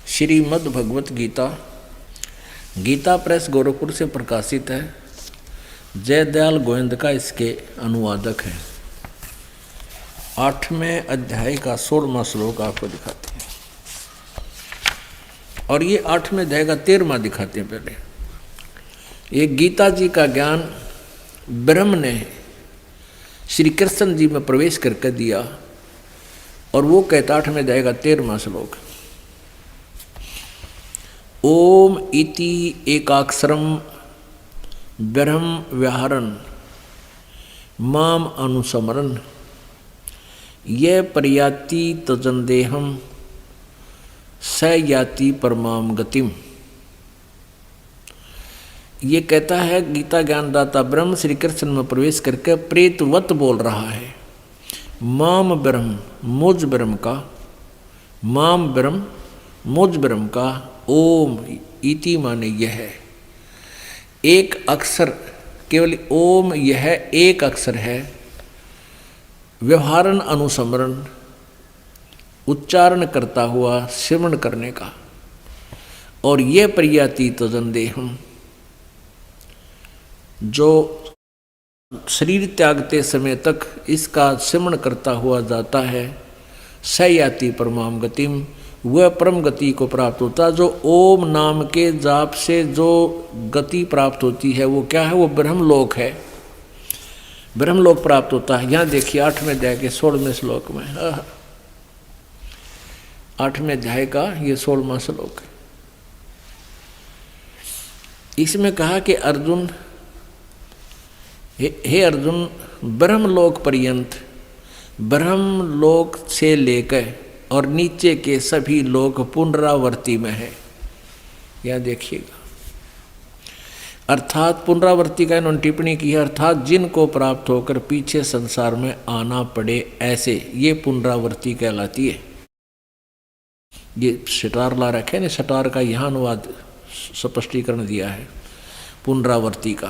श्रीमद् भगवत गीता, गीता प्रेस गोरखपुर से प्रकाशित है। जयदयाल गोविंद का इसके अनुवादक है। 8वें अध्याय का 16वां श्लोक आपको दिखाते हैं, और ये 8वें अध्याय का 13वां दिखाते हैं। पहले ये गीता जी का ज्ञान ब्रह्म ने श्री कृष्ण जी में प्रवेश करके दिया, और वो कहता 8वें अध्याय का 13वां श्लोक, ओम इति एकाक्षरम ब्रह्म व्याहरन माम अनुसमरन ये प्रयाति तजंदेहम स याति परमाम गतिम। ये कहता है गीता ज्ञानदाता ब्रह्म श्री कृष्ण में प्रवेश करके प्रेतवत बोल रहा है। माम ब्रह्म, मुझ ब्रह्म का, माम ब्रह्म, मुझ ब्रह्म का, ओम इति माने यह है एक अक्षर, केवल ओम यह एक अक्षर है। व्यवहारन अनुसमरण, उच्चारण करता हुआ सिमरण करने का। और ये प्रयाति तजंदेहम, जो शरीर त्यागते समय तक इसका सिमरण करता हुआ जाता है, सयाति परमाम गतिम, वह परम गति को प्राप्त होता। जो ओम नाम के जाप से जो गति प्राप्त होती है वो क्या है? वो ब्रह्मलोक है। ब्रह्मलोक प्राप्त होता है। यहाँ देखिए 8वें अध्याय के 16वें श्लोक में, 8वें अध्याय का ये 16वां श्लोक है। इसमें कहा कि अर्जुन, हे अर्जुन, ब्रह्मलोक पर्यंत, ब्रह्मलोक से लेकर और नीचे के सभी लोक पुनरावर्ती में है। यह देखिएगा, अर्थात पुनरावर्ती का इन्होंने टिप्पणी की है, अर्थात जिनको प्राप्त होकर पीछे संसार में आना पड़े ऐसे, ये पुनरावर्ती कहलाती है। ये सटार ला रखे ने, सटार का यहाँ अनुवाद स्पष्टीकरण दिया है पुनरावर्ती का,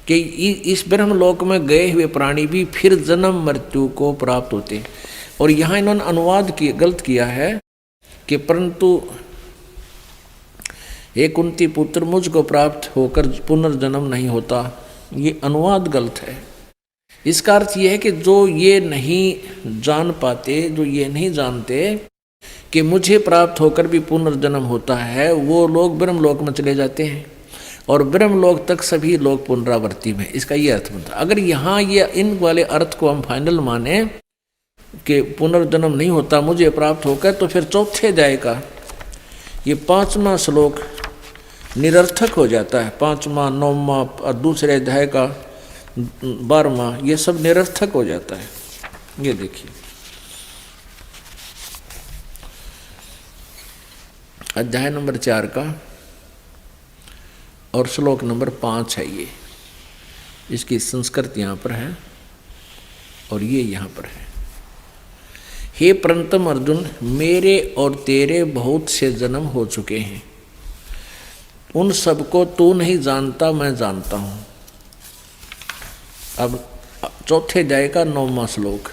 कि इस ब्रह्मलोक में गए हुए प्राणी भी फिर जन्म मृत्यु को प्राप्त होते हैं। और यहाँ इन्होंने अनुवाद गलत किया है कि परंतु हे कुंती पुत्र, मुझको प्राप्त होकर पुनर्जन्म नहीं होता। ये अनुवाद गलत है। इसका अर्थ ये है कि जो ये नहीं जान पाते, जो ये नहीं जानते कि मुझे प्राप्त होकर भी पुनर्जन्म होता है, वो लोग ब्रह्मलोक में चले जाते हैं और ब्रह्मलोक तक सभी लोग पुनरावर्ती में। इसका ये अर्थ बनता। अगर यहाँ ये इन वाले अर्थ को हम फाइनल माने कि पुनर्जन्म नहीं होता मुझे प्राप्त होकर, तो फिर चौथे अध्याय का ये 5वां श्लोक निरर्थक हो जाता है। 5वां, 9वां और दूसरे अध्याय का 12वां, ये सब निरर्थक हो जाता है। ये देखिए अध्याय नंबर 4 का और श्लोक नंबर 5 है। ये इसकी संस्कृत यहाँ पर है और ये यहाँ पर है। हे परंतम अर्जुन, मेरे और तेरे बहुत से जन्म हो चुके हैं, उन सबको तू नहीं जानता, मैं जानता हूँ। अब चौथे अध्याय का 9वां श्लोक,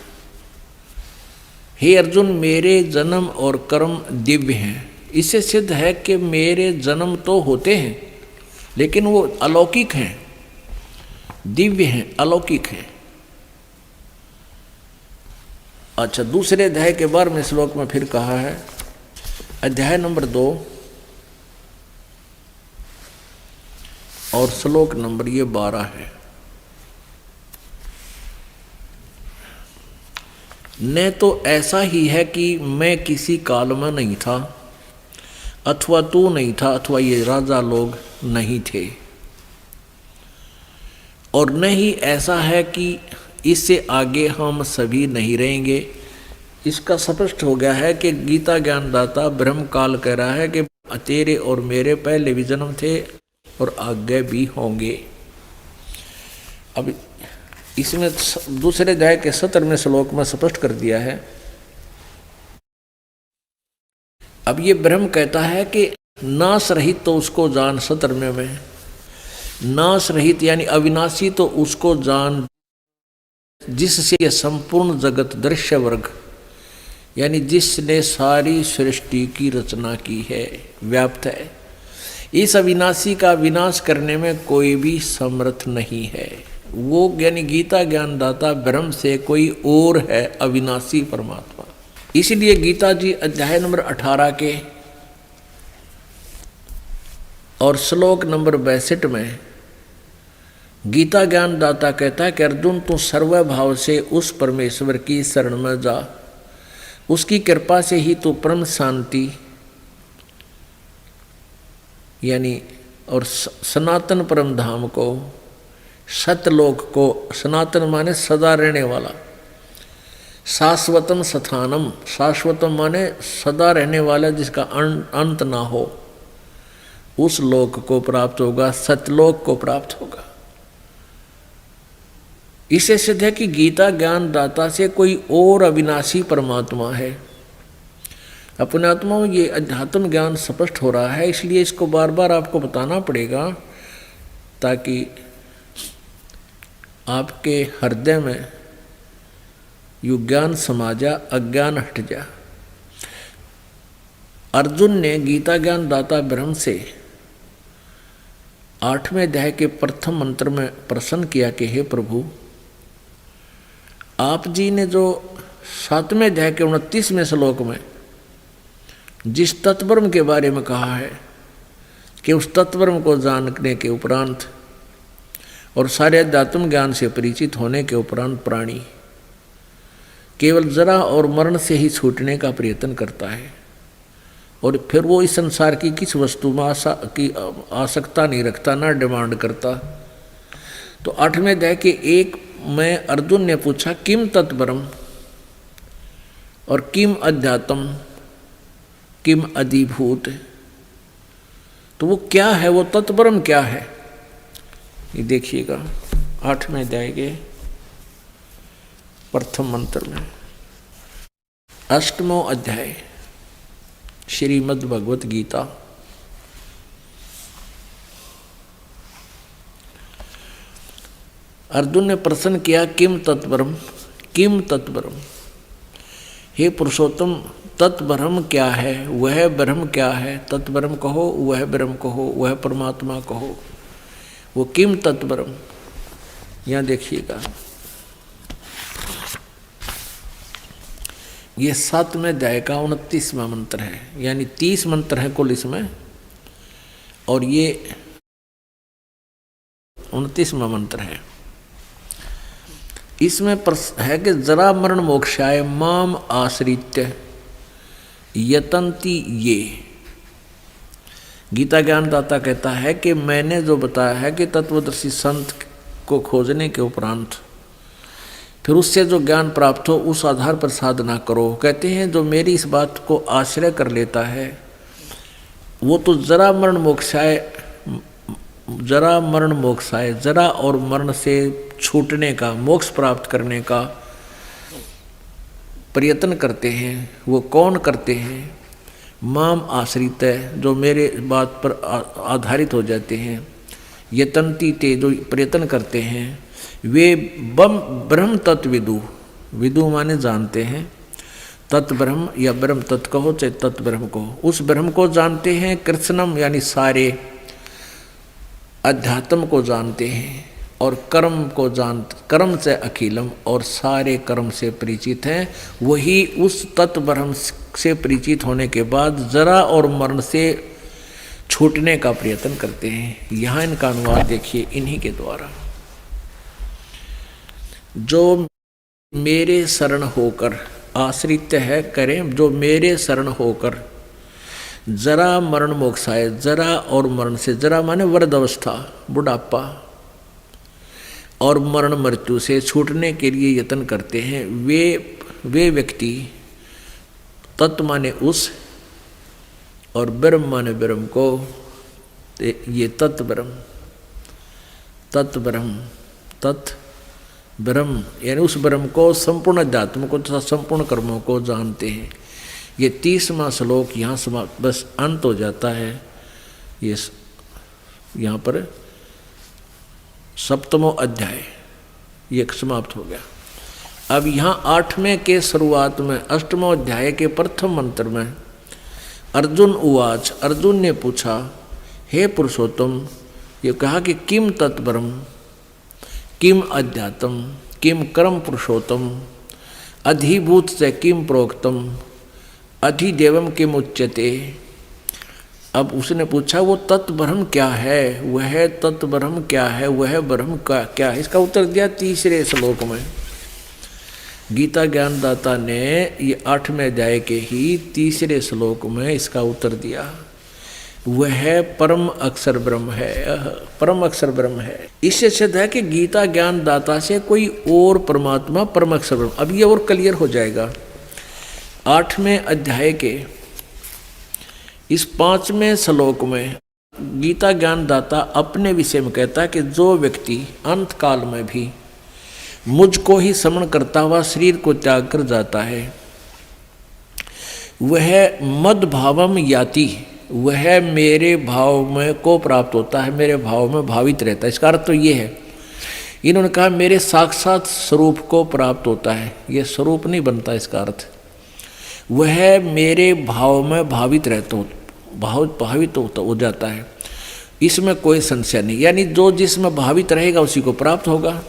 हे अर्जुन, मेरे जन्म और कर्म दिव्य हैं। इससे सिद्ध है कि मेरे जन्म तो होते हैं लेकिन वो अलौकिक हैं, दिव्य हैं, अलौकिक हैं। अच्छा, दूसरे अध्याय के 12वें श्लोक में फिर कहा है, अध्याय नंबर 2 और श्लोक नंबर ये 12 है। न तो ऐसा ही है कि मैं किसी काल में नहीं था, अथवा तू नहीं था, अथवा ये राजा लोग नहीं थे, और न ही ऐसा है कि इससे आगे हम सभी नहीं रहेंगे। इसका स्पष्ट हो गया है कि गीता ज्ञानदाता ब्रह्म काल कह रहा है कि तेरे और मेरे पहले भी जन्म थे और आगे भी होंगे। अब इसमें दूसरे अध्याय के 17वें श्लोक में स्पष्ट कर दिया है। अब ये ब्रह्म कहता है कि नाश रहित तो उसको जान, 17वें में नाश रहित यानी अविनाशी तो उसको जान जिससे ये संपूर्ण जगत दृश्य वर्ग यानी जिसने सारी सृष्टि की रचना की है, व्याप्त है। इस अविनाशी का विनाश करने में कोई भी समर्थ नहीं है। वो यानी गीता ज्ञानदाता ब्रह्म से कोई और है, अविनाशी परमात्मा। इसलिए गीता जी अध्याय नंबर 18 के और श्लोक नंबर 62 में गीता ज्ञानदाता कहता है कि अर्जुन, तू सर्वभाव से उस परमेश्वर की शरण में जा, उसकी कृपा से ही तू परम शांति यानी और सनातन परम धाम को, सतलोक को, सनातन माने सदा रहने वाला, शाश्वतम स्थानम, शाश्वतम माने सदा रहने वाला जिसका अंत ना हो, उस लोक को प्राप्त होगा, सतलोक को प्राप्त होगा। इससे सिद्ध है कि गीता ज्ञान दाता से कोई और अविनाशी परमात्मा है। अपने आत्मा में ये अध्यात्म ज्ञान स्पष्ट हो रहा है, इसलिए इसको बार बार आपको बताना पड़ेगा ताकि आपके हृदय में यू ज्ञान समा जा, अज्ञान हट जा। अर्जुन ने गीता ज्ञान दाता ब्रह्म से 8वें अध्याय के प्रथम मंत्र में प्रश्न किया कि हे प्रभु, आप जी ने जो 7वें अध्याय के 29वें श्लोक में जिस तत्ब्रह्म के बारे में कहा है कि उस तत्ब्रह्म को जानने के उपरांत और सारे अध्यात्म ज्ञान से परिचित होने के उपरांत प्राणी केवल जरा और मरण से ही छूटने का प्रयत्न करता है, और फिर वो इस संसार की किस वस्तु में आसक्ता नहीं रखता, ना डिमांड करता। तो 8वें अध्याय के 1 में अर्जुन ने पूछा किम तत्परम और किम अध्यात्म किम अधिभूत, तो वो क्या है, वो तत्परम क्या है, ये देखिएगा 8वें अध्याय के प्रथम मंत्र में। 8वां अध्याय श्रीमद् भगवत गीता। अर्जुन ने प्रश्न किया किम तत्परम, किम तत्परम, हे पुरुषोत्तम तत्ब्रह्म क्या है, वह ब्रह्म क्या है, तत्ब्रह्म कहो, वह ब्रह्म कहो, वह परमात्मा कहो, वो किम तत्ब्रह्म। यहाँ देखिएगा ये 7वें अध्याय का 29वां मंत्र है, यानी 30 मंत्र है कुल इसमें, और ये 29वां मंत्र है। इसमें है कि जरा मरण मोक्षाय माम आश्रित्य यतंती ये। गीता ज्ञानदाता कहता है कि मैंने जो बताया है कि तत्वदर्शी संत को खोजने के उपरांत फिर उससे जो ज्ञान प्राप्त हो उस आधार पर साधना करो। कहते हैं जो मेरी इस बात को आश्रय कर लेता है वो तो जरा मरण मोक्षाय, जरा और मरण से छूटने का, मोक्ष प्राप्त करने का प्रयत्न करते हैं। वो कौन करते हैं? माम आश्रित है, जो मेरे बात पर आधारित हो जाते हैं। यतंती ते, जो प्रयत्न करते हैं, वे ब्रह्म तत्विदु, विदु माने जानते हैं, तत्ब्रह्म या ब्रह्म तत्व कहो चाहे तत्ब्रह्म को, उस ब्रह्म को जानते हैं। कृष्णम यानी सारे अध्यात्म को जानते हैं, और कर्म से अखिलम, और सारे कर्म से परिचित हैं। वही उस तत्ब्रह्म से परिचित होने के बाद जरा और मरण से छूटने का प्रयत्न करते हैं। यहाँ इनका अनुवाद देखिए इन्हीं के द्वारा। जो मेरे शरण होकर आश्रित है, करें जो मेरे शरण होकर जरा मरण मोक्षाय, जरा और मरण से, जरा माने वृद्ध अवस्था, बुढ़ापा, और मरण मृत्यु से छूटने के लिए यत्न करते हैं, वे व्यक्ति, तत्व माने उस, और ब्रह्म माने ब्रह्म को, ये तत्ब्रह्म, ब्रह्म यानी उस ब्रह्म को, संपूर्ण अध्यात्म को तथा संपूर्ण कर्मों को जानते हैं। ये 30वां श्लोक यहाँ समाप्त, बस अंत हो जाता है। ये यहाँ पर 7वां अध्याय ये समाप्त हो गया। अब यहाँ 8वें के शुरुआत में 8वां अध्याय के प्रथम मंत्र में अर्जुन उवाच, अर्जुन ने पूछा हे पुरुषोत्तम, ये कहा कि किम तत्ब्रह्म, किम अध्यात्म, किम कर्म पुरुषोत्तम, अधिभूत से किम प्रोक्तम, अधिदेवम किम उच्यते। अब उसने पूछा वो तत्ब्रह्म क्या है, वह तत्ब्रह्म क्या है, वह ब्रह्म का क्या है। इसका उत्तर दिया 3रे श्लोक में। गीता ज्ञानदाता ने ये 8वें अध्याय के ही 3रे श्लोक में इसका उत्तर दिया। वह परम अक्षर ब्रह्म है, परम अक्षर ब्रह्म है। इससे सिद्ध है कि गीता ज्ञानदाता से कोई और परमात्मा परम अक्षर ब्रह्म। अब ये और क्लियर हो जाएगा। 8वें अध्याय के इस 5वें श्लोक में गीता ज्ञानदाता अपने विषय में कहता है कि जो व्यक्ति अंत काल में भी मुझको ही स्मरण करता हुआ शरीर को त्याग कर जाता है, वह मद भावम याति, वह मेरे भाव में को प्राप्त होता है, मेरे भाव में भावित रहता है। इसका अर्थ तो ये है, इन्होंने कहा मेरे साक्षात स्वरूप को प्राप्त होता है, ये स्वरूप नहीं बनता। इसका अर्थ वह मेरे भाव में भावित रहता, भावित हो जाता है, इसमें कोई संशय नहीं। यानी जो जिसमें भावित रहेगा उसी को प्राप्त होगा।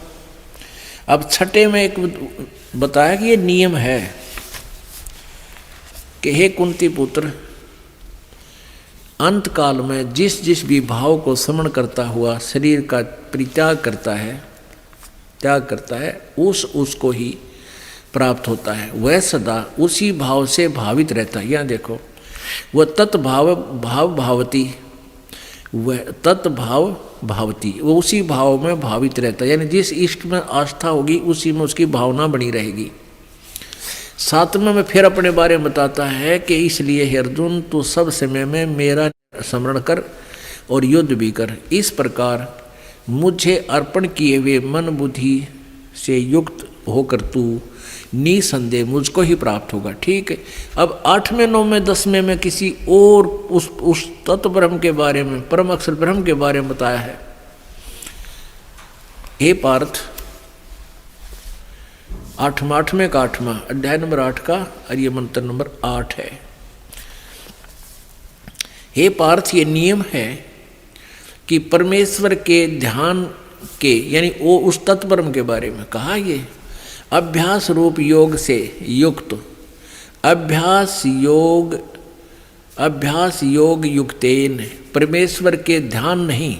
अब 6 में एक बताया कि ये नियम है कि हे कुंती पुत्र, अंत काल में जिस जिस भी भाव को समण करता हुआ शरीर का परित्याग करता है, त्याग करता है, उसको ही प्राप्त होता है। वह सदा उसी भाव से भावित रहता है। यहाँ देखो, वह तत्भाव भाव भावती, वह तत्भाव भावती, वो उसी भाव में भावित रहता है। यानी जिस इष्ट में आस्था होगी उसी में उसकी भावना बनी रहेगी। सातवें में फिर अपने बारे में बताता है कि इसलिए हे अर्जुन, तू सब समय में मेरा स्मरण कर और युद्ध भी कर। इस प्रकार मुझे अर्पण किए हुए मन बुद्धि से युक्त होकर तू निसंदेह मुझको ही प्राप्त होगा। ठीक है। अब 8वें 9वें 10वें में किसी और उस तत्व ब्रह्म के बारे में, परम अक्षर ब्रह्म के बारे में बताया है। हे पार्थ, 8वें का 8वां अध्याय नंबर 8 का, और ये मंत्र नंबर 8 है। हे पार्थ, ये नियम है कि परमेश्वर के ध्यान के, यानी वो उस तत्व ब्रह्म के बारे में कहा, ये अभ्यास रूप योग से युक्त, अभ्यास योग युक्तेन, परमेश्वर के ध्यान नहीं,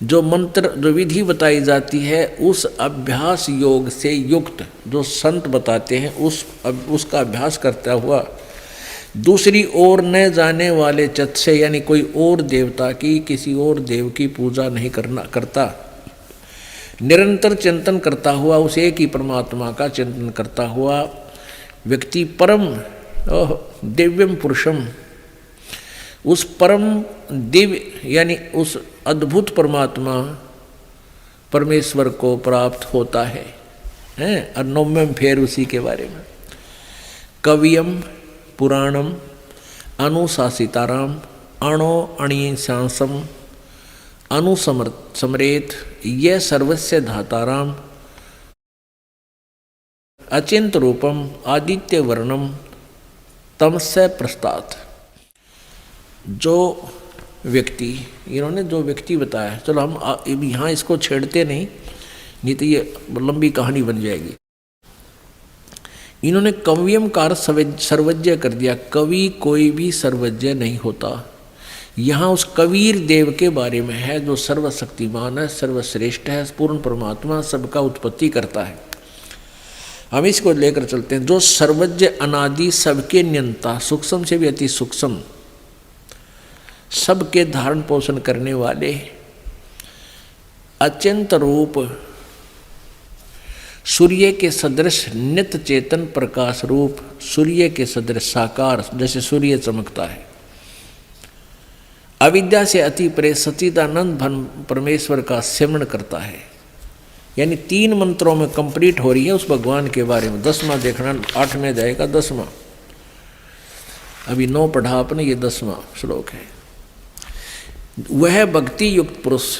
जो मंत्र जो विधि बताई जाती है उस अभ्यास योग से युक्त जो संत बताते हैं, उसका अभ्यास करता हुआ दूसरी ओर न जाने वाले चित्त से, यानी कोई और देवता की, किसी और देव की पूजा नहीं करता, निरंतर चिंतन करता हुआ उस एक ही परमात्मा का चिंतन करता हुआ व्यक्ति परम दिव्यम पुरुषम, उस परम दिव्य यानी उस अद्भुत परमात्मा परमेश्वर को प्राप्त होता है। और 9वें फिर उसी के बारे में कवियम पुराणम अनुशासिताराम अणो अणिशांसम अनुसमरेत ये सर्वस्य धाताराम अचिंत रूपम आदित्य वर्णम तमस्य प्रस्तात्। जो व्यक्ति, इन्होंने जो व्यक्ति बताया, चलो हम यहाँ इसको छेड़ते नहीं तो ये लंबी कहानी बन जाएगी। इन्होंने कवियम कार सर्वज्ञ कर दिया। कवि कोई भी सर्वज्ञ नहीं होता। यहाँ उस कबीर देव के बारे में है जो सर्वशक्तिमान है, सर्वश्रेष्ठ है, पूर्ण परमात्मा, सबका उत्पत्ति करता है। हम इसको लेकर चलते हैं। जो सर्वज्ञ अनादि, सबके नियंता, सूक्ष्म से भी अति सूक्ष्म, सबके धारण पोषण करने वाले, अचिंत रूप, सूर्य के सदृश नित्य चेतन प्रकाश रूप, सूर्य के सदृश साकार, जैसे सूर्य चमकता है, अविद्या से अति परे सच्चिदानंद भन परमेश्वर का सिमरण करता है। यानी 3 मंत्रों में कंप्लीट हो रही है उस भगवान के बारे में। 10वां देखना, 8 में जाएगा 10वां, अभी 9 पढ़ा आपने, ये 10वां श्लोक है। वह भक्ति युक्त पुरुष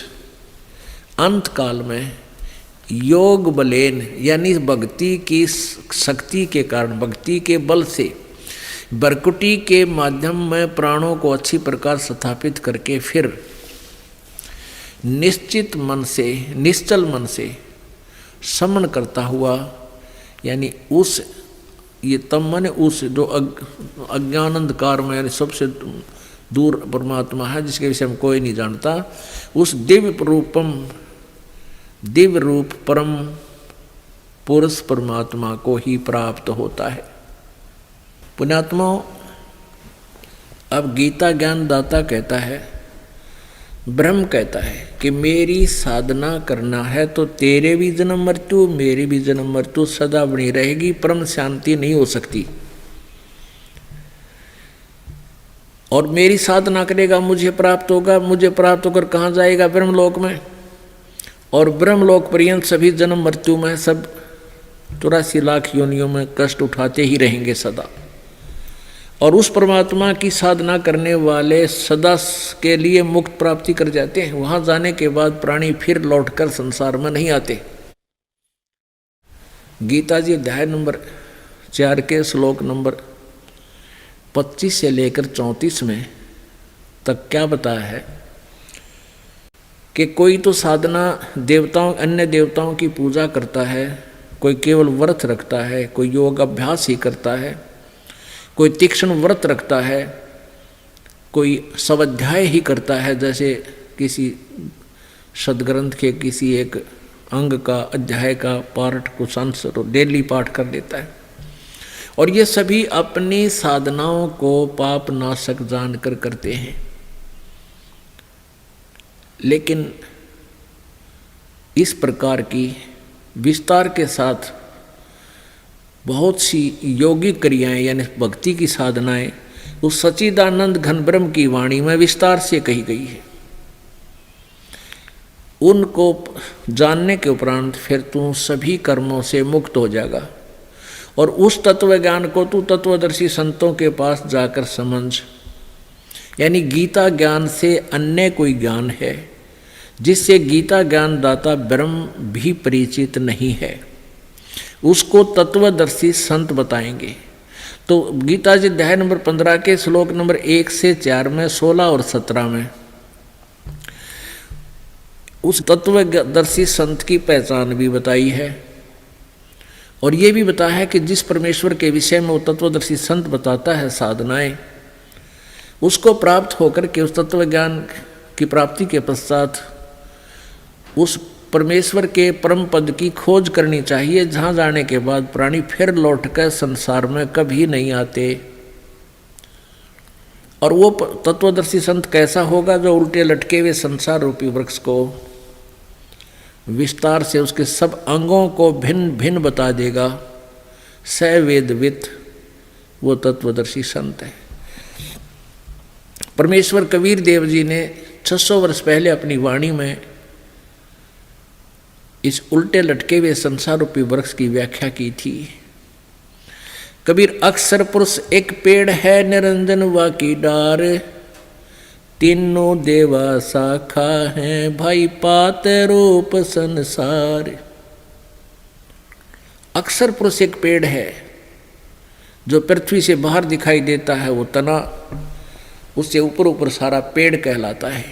अंत काल में योग बलेन, यानी भक्ति की शक्ति के कारण, भक्ति के बल से, बरकुटी के माध्यम में प्राणों को अच्छी प्रकार स्थापित करके फिर निश्चित मन से, निश्चल मन से समन करता हुआ, यानी उस, ये तम मन उस जो अज्ञान अंधकार में, यानी सबसे दूर परमात्मा है जिसके विषय में कोई नहीं जानता, उस दिव्य रूप परम पुरुष परमात्मा को ही प्राप्त होता है। पुण्यात्माओं, अब गीता ज्ञान दाता कहता है, ब्रह्म कहता है कि मेरी साधना करना है तो तेरे भी जन्म मृत्यु, मेरी भी जन्म मृत्यु सदा बनी रहेगी, परम शांति नहीं हो सकती। और मेरी साधना करेगा मुझे प्राप्त होगा, मुझे प्राप्त होकर कहाँ जाएगा? ब्रह्मलोक में। और ब्रह्मलोक पर्यंत सभी जन्म मृत्यु में, सब 84 लाख योनियों में कष्ट उठाते ही रहेंगे सदा। और उस परमात्मा की साधना करने वाले सदा के लिए मुक्त प्राप्ति कर जाते हैं। वहां जाने के बाद प्राणी फिर लौटकर संसार में नहीं आते। गीता जी अध्याय नंबर 4 के श्लोक नंबर 25 से लेकर 34 में तक क्या बताया है कि कोई तो साधना देवताओं, अन्य देवताओं की पूजा करता है, कोई केवल व्रत रखता है, कोई योग अभ्यास ही करता है, कोई तीक्ष्ण व्रत रखता है, कोई स्वाध्याय ही करता है, जैसे किसी सदग्रंथ के किसी एक अंग का अध्याय का पाठ को संस्कृत डेली पाठ कर लेता है। और ये सभी अपनी साधनाओं को पाप नाशक जानकर करते हैं। लेकिन इस प्रकार की विस्तार के साथ बहुत सी योगिक क्रियाएं यानी भक्ति की साधनाएं उस सच्चिदानंद घन ब्रह्म की वाणी में विस्तार से कही गई है। उनको जानने के उपरांत फिर तू सभी कर्मों से मुक्त हो जाएगा और उस तत्व ज्ञान को तू तत्वदर्शी संतों के पास जाकर समझ। यानी गीता ज्ञान से अन्य कोई ज्ञान है जिससे गीता ज्ञान दाता ब्रह्म भी परिचित नहीं है, उसको तत्वदर्शी संत बताएंगे। तो गीता जी अध्याय नंबर 15 के श्लोक नंबर 1 से 4 में, 16 और 17 में उस तत्वदर्शी संत की पहचान भी बताई है और ये भी बताया है कि जिस परमेश्वर के विषय में वो तत्वदर्शी संत बताता है साधनाएं, उसको प्राप्त होकर के उस तत्व ज्ञान की प्राप्ति के पश्चात उस परमेश्वर के परम पद की खोज करनी चाहिए, जहाँ जाने के बाद प्राणी फिर लौटकर संसार में कभी नहीं आते। और वो तत्वदर्शी संत कैसा होगा? जो उल्टे लटके हुए संसार रूपी वृक्ष को विस्तार से उसके सब अंगों को भिन्न भिन्न बता देगा। स वेदवित वो तत्वदर्शी संत है। परमेश्वर कबीर देव जी ने 600 वर्ष पहले अपनी वाणी में इस उल्टे लटके हुए संसार रूपी वृक्ष की व्याख्या की थी। कबीर अक्षर पुरुष एक पेड़ है, निरंजन वा की डार, तीनों देवा शाखा है, भाई पात रूप संसार। अक्षर पुरुष एक पेड़ है जो पृथ्वी से बाहर दिखाई देता है, वो तना उससे ऊपर ऊपर सारा पेड़ कहलाता है।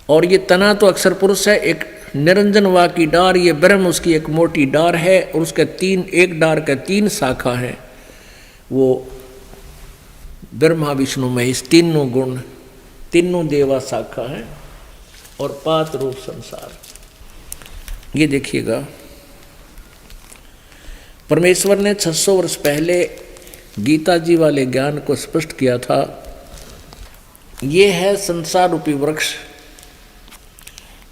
और ये तना तो अक्षर पुरुष है, एक निरंजन वा की डार, ये ब्रह्म उसकी एक मोटी डार है और उसके एक डार का 3 शाखा है, वो ब्रह्मा विष्णु महेश तीनों गुण, तीनों देवा शाखा है और पात रूप संसार। ये देखिएगा, परमेश्वर ने 600 वर्ष पहले गीता जी वाले ज्ञान को स्पष्ट किया था। ये है संसार रूपी वृक्ष,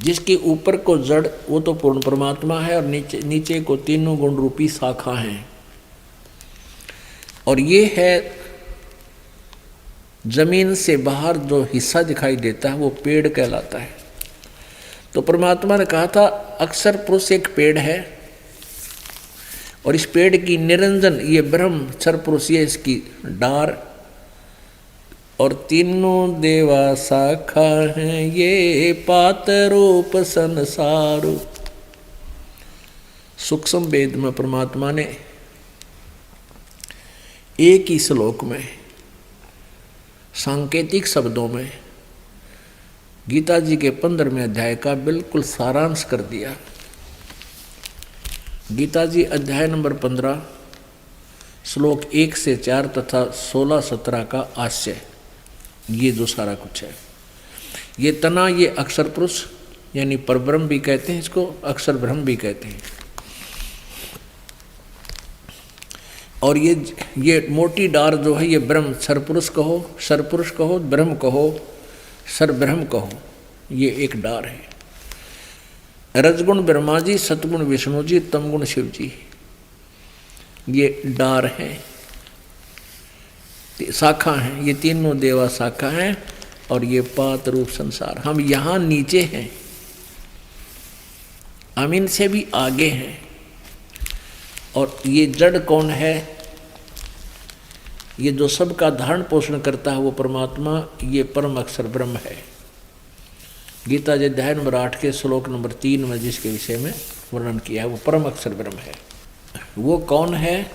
जिसके ऊपर को जड़ वो तो पूर्ण परमात्मा है और नीचे को तीनों गुण रूपी शाखा हैं। और ये है जमीन से बाहर जो हिस्सा दिखाई देता है वो पेड़ कहलाता है। तो परमात्मा ने कहा था अक्षर पुरुष एक पेड़ है और इस पेड़ की निरंजन ये ब्रह्म क्षर पुरुष ये इसकी डार और तीनों देवा शाखा हैं, ये पात रूप संसार। सूक्ष्म वेद में परमात्मा ने एक ही श्लोक में सांकेतिक शब्दों में गीता जी के 15वें अध्याय का बिल्कुल सारांश कर दिया। गीता जी अध्याय नंबर 15 श्लोक 1 से 4 तथा 16-17 का आशय, ये जो सारा कुछ है। ये तना ये अक्षर पुरुष यानी परब्रह्म भी कहते हैं, इसको अक्षर ब्रह्म भी कहते हैं। और ये मोटी डार जो है ये ब्रह्म, क्षर पुरुष कहो, क्षर पुरुष कहो, ब्रह्म कहो, क्षर ब्रह्म कहो, ये एक डार है। रजगुण ब्रह्मा जी, सतगुण विष्णु जी, तमगुण शिव जी, ये डार है, शाखा हैं, ये तीनों देवा शाखा हैं और ये पात रूप संसार। हम यहाँ नीचे हैं, हम इनसे भी आगे हैं। और ये जड़ कौन है? ये जो सबका धारण पोषण करता है वो परमात्मा, ये परम अक्षर ब्रह्म है। गीता जी अध्याय नंबर 8 के श्लोक नंबर 3 में जिसके विषय में वर्णन किया है वो परम अक्षर ब्रह्म है। वो कौन है?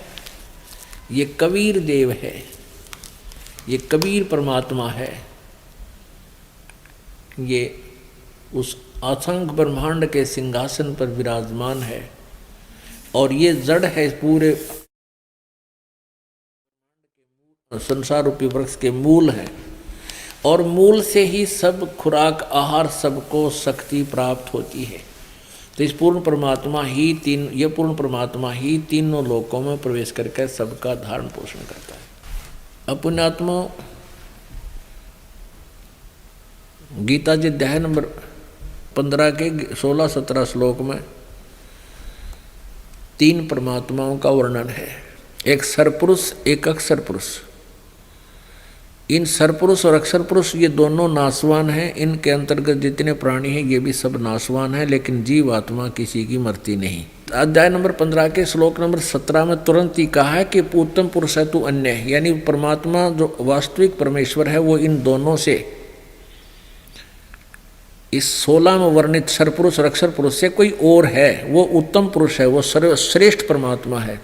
ये कबीर देव है, ये कबीर परमात्मा है। ये उस असंख्य ब्रह्मांड के सिंहासन पर विराजमान है और ये जड़ है पूरे संसार रूपी वृक्ष के मूल है। और मूल से ही सब खुराक आहार सबको शक्ति प्राप्त होती है। तो इस पूर्ण परमात्मा ही ये पूर्ण परमात्मा ही तीनों लोकों में प्रवेश करके सबका धारण पोषण करता है। अब पुण्यात्मा, गीता जी अध्याय नंबर 15 के 16-17 श्लोक में 3 परमात्माओं का वर्णन है। एक सरपुरुष, एक अक्षर पुरुष। इन सरपुरुष और अक्षर पुरुष ये दोनों नाशवान हैं। इनके अंतर्गत जितने प्राणी हैं ये भी सब नाशवान हैं, लेकिन जीव आत्मा किसी की मरती नहीं। अध्याय नंबर 15 के श्लोक नंबर 17 में तुरंत ही कहा है कि उत्तम पुरुष है तू अन्य, यानी परमात्मा जो वास्तविक परमेश्वर है वो इन दोनों से, इस 16 में वर्णित सरपुरुष और अक्षर पुरुष से कोई और है, वो उत्तम पुरुष है, वो सर्वश्रेष्ठ परमात्मा है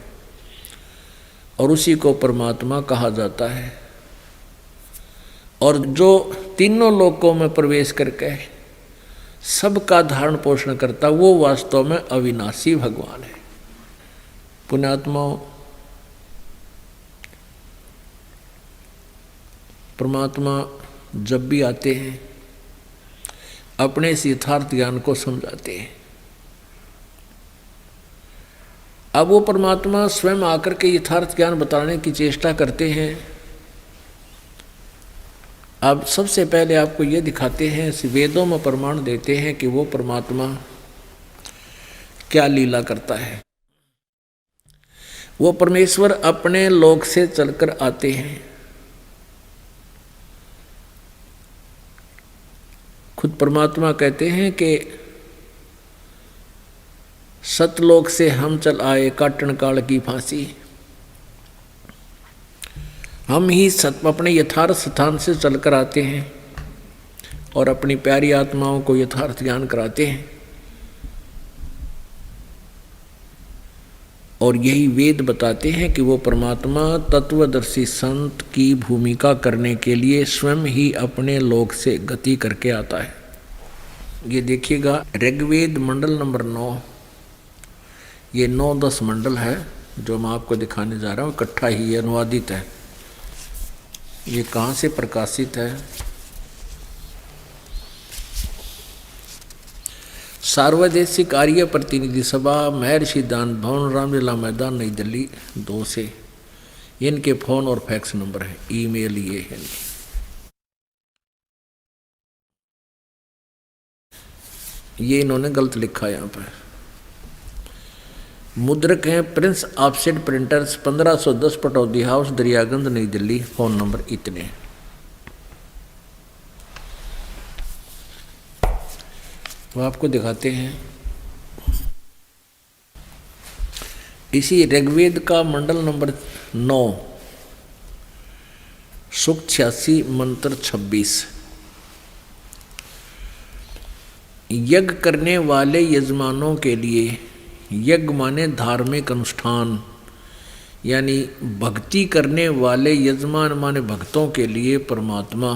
और उसी को परमात्मा कहा जाता है। और जो तीनों लोकों में प्रवेश करके सबका धारण पोषण करता, वो वास्तव में अविनाशी भगवान है। पुण्यात्माओं, परमात्मा जब भी आते हैं अपने इस यथार्थ ज्ञान को समझाते हैं। अब वो परमात्मा स्वयं आकर के यथार्थ ज्ञान बताने की चेष्टा करते हैं। अब सबसे पहले आपको ये दिखाते हैं, वेदों में प्रमाण देते हैं कि वो परमात्मा क्या लीला करता है। वो परमेश्वर अपने लोक से चलकर आते हैं। खुद परमात्मा कहते हैं कि सतलोक से हम चल आए काटन काल की फांसी। हम ही अपने यथार्थ स्थान से चलकर आते हैं और अपनी प्यारी आत्माओं को यथार्थ ज्ञान कराते हैं। और यही वेद बताते हैं कि वो परमात्मा तत्वदर्शी संत की भूमिका करने के लिए स्वयं ही अपने लोक से गति करके आता है। ये देखिएगा, ऋग्वेद मंडल नंबर 9, ये 9-10 मंडल है जो मैं आपको दिखाने जा रहा हूँ। इकट्ठा ही अनुवादित है। ये कहाँ से प्रकाशित है? सार्वदेशिक आर्य प्रतिनिधि सभा, महर्षि दान भवन, रामलीला मैदान, नई दिल्ली 2 से। इनके फ़ोन और फैक्स नंबर है, ईमेल ये है। ये इन्होंने गलत लिखा है यहाँ पर। मुद्रक हैं Prince offset printers, 1510 Pataudi house, Daryaganj, नई दिल्ली। फ़ोन नंबर इतने। वो आपको दिखाते हैं। इसी ऋग्वेद का मंडल नंबर 9, सूक्त 86, मंत्र 26। यज्ञ करने वाले यजमानों के लिए, यज्ञ माने धार्मिक अनुष्ठान, यानी भक्ति करने वाले यजमान माने भक्तों के लिए परमात्मा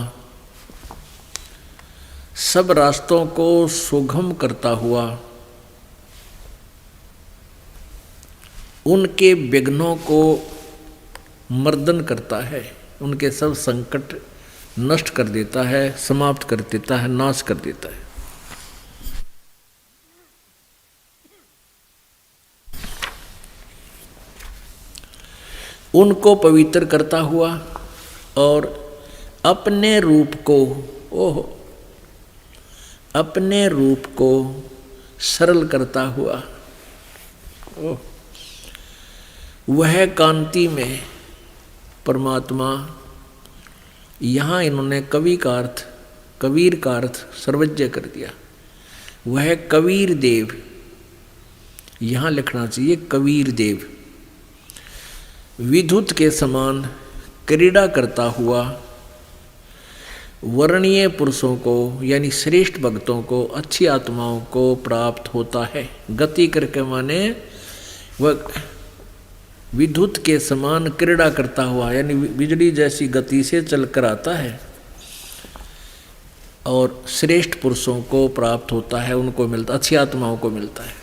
सब रास्तों को सुगम करता हुआ उनके विघ्नों को मर्दन करता है, उनके सब संकट नष्ट कर देता है, समाप्त कर देता है, नाश कर देता है। उनको पवित्र करता हुआ और अपने रूप को, अपने रूप को सरल करता हुआ, वह कांति में परमात्मा, यहाँ इन्होंने कवि का अर्थ, कबीर का अर्थ सर्वज्ञ कर दिया। वह कबीर देव, यहाँ लिखना चाहिए कबीर देव, विद्युत के समान क्रीड़ा करता हुआ वर्णीय पुरुषों को यानी श्रेष्ठ भक्तों को, अच्छी आत्माओं को प्राप्त होता है। गति करके माने वह विद्युत के समान क्रीड़ा करता हुआ, यानी बिजली जैसी गति से चलकर आता है और श्रेष्ठ पुरुषों को प्राप्त होता है, उनको मिलता, अच्छी आत्माओं को मिलता है।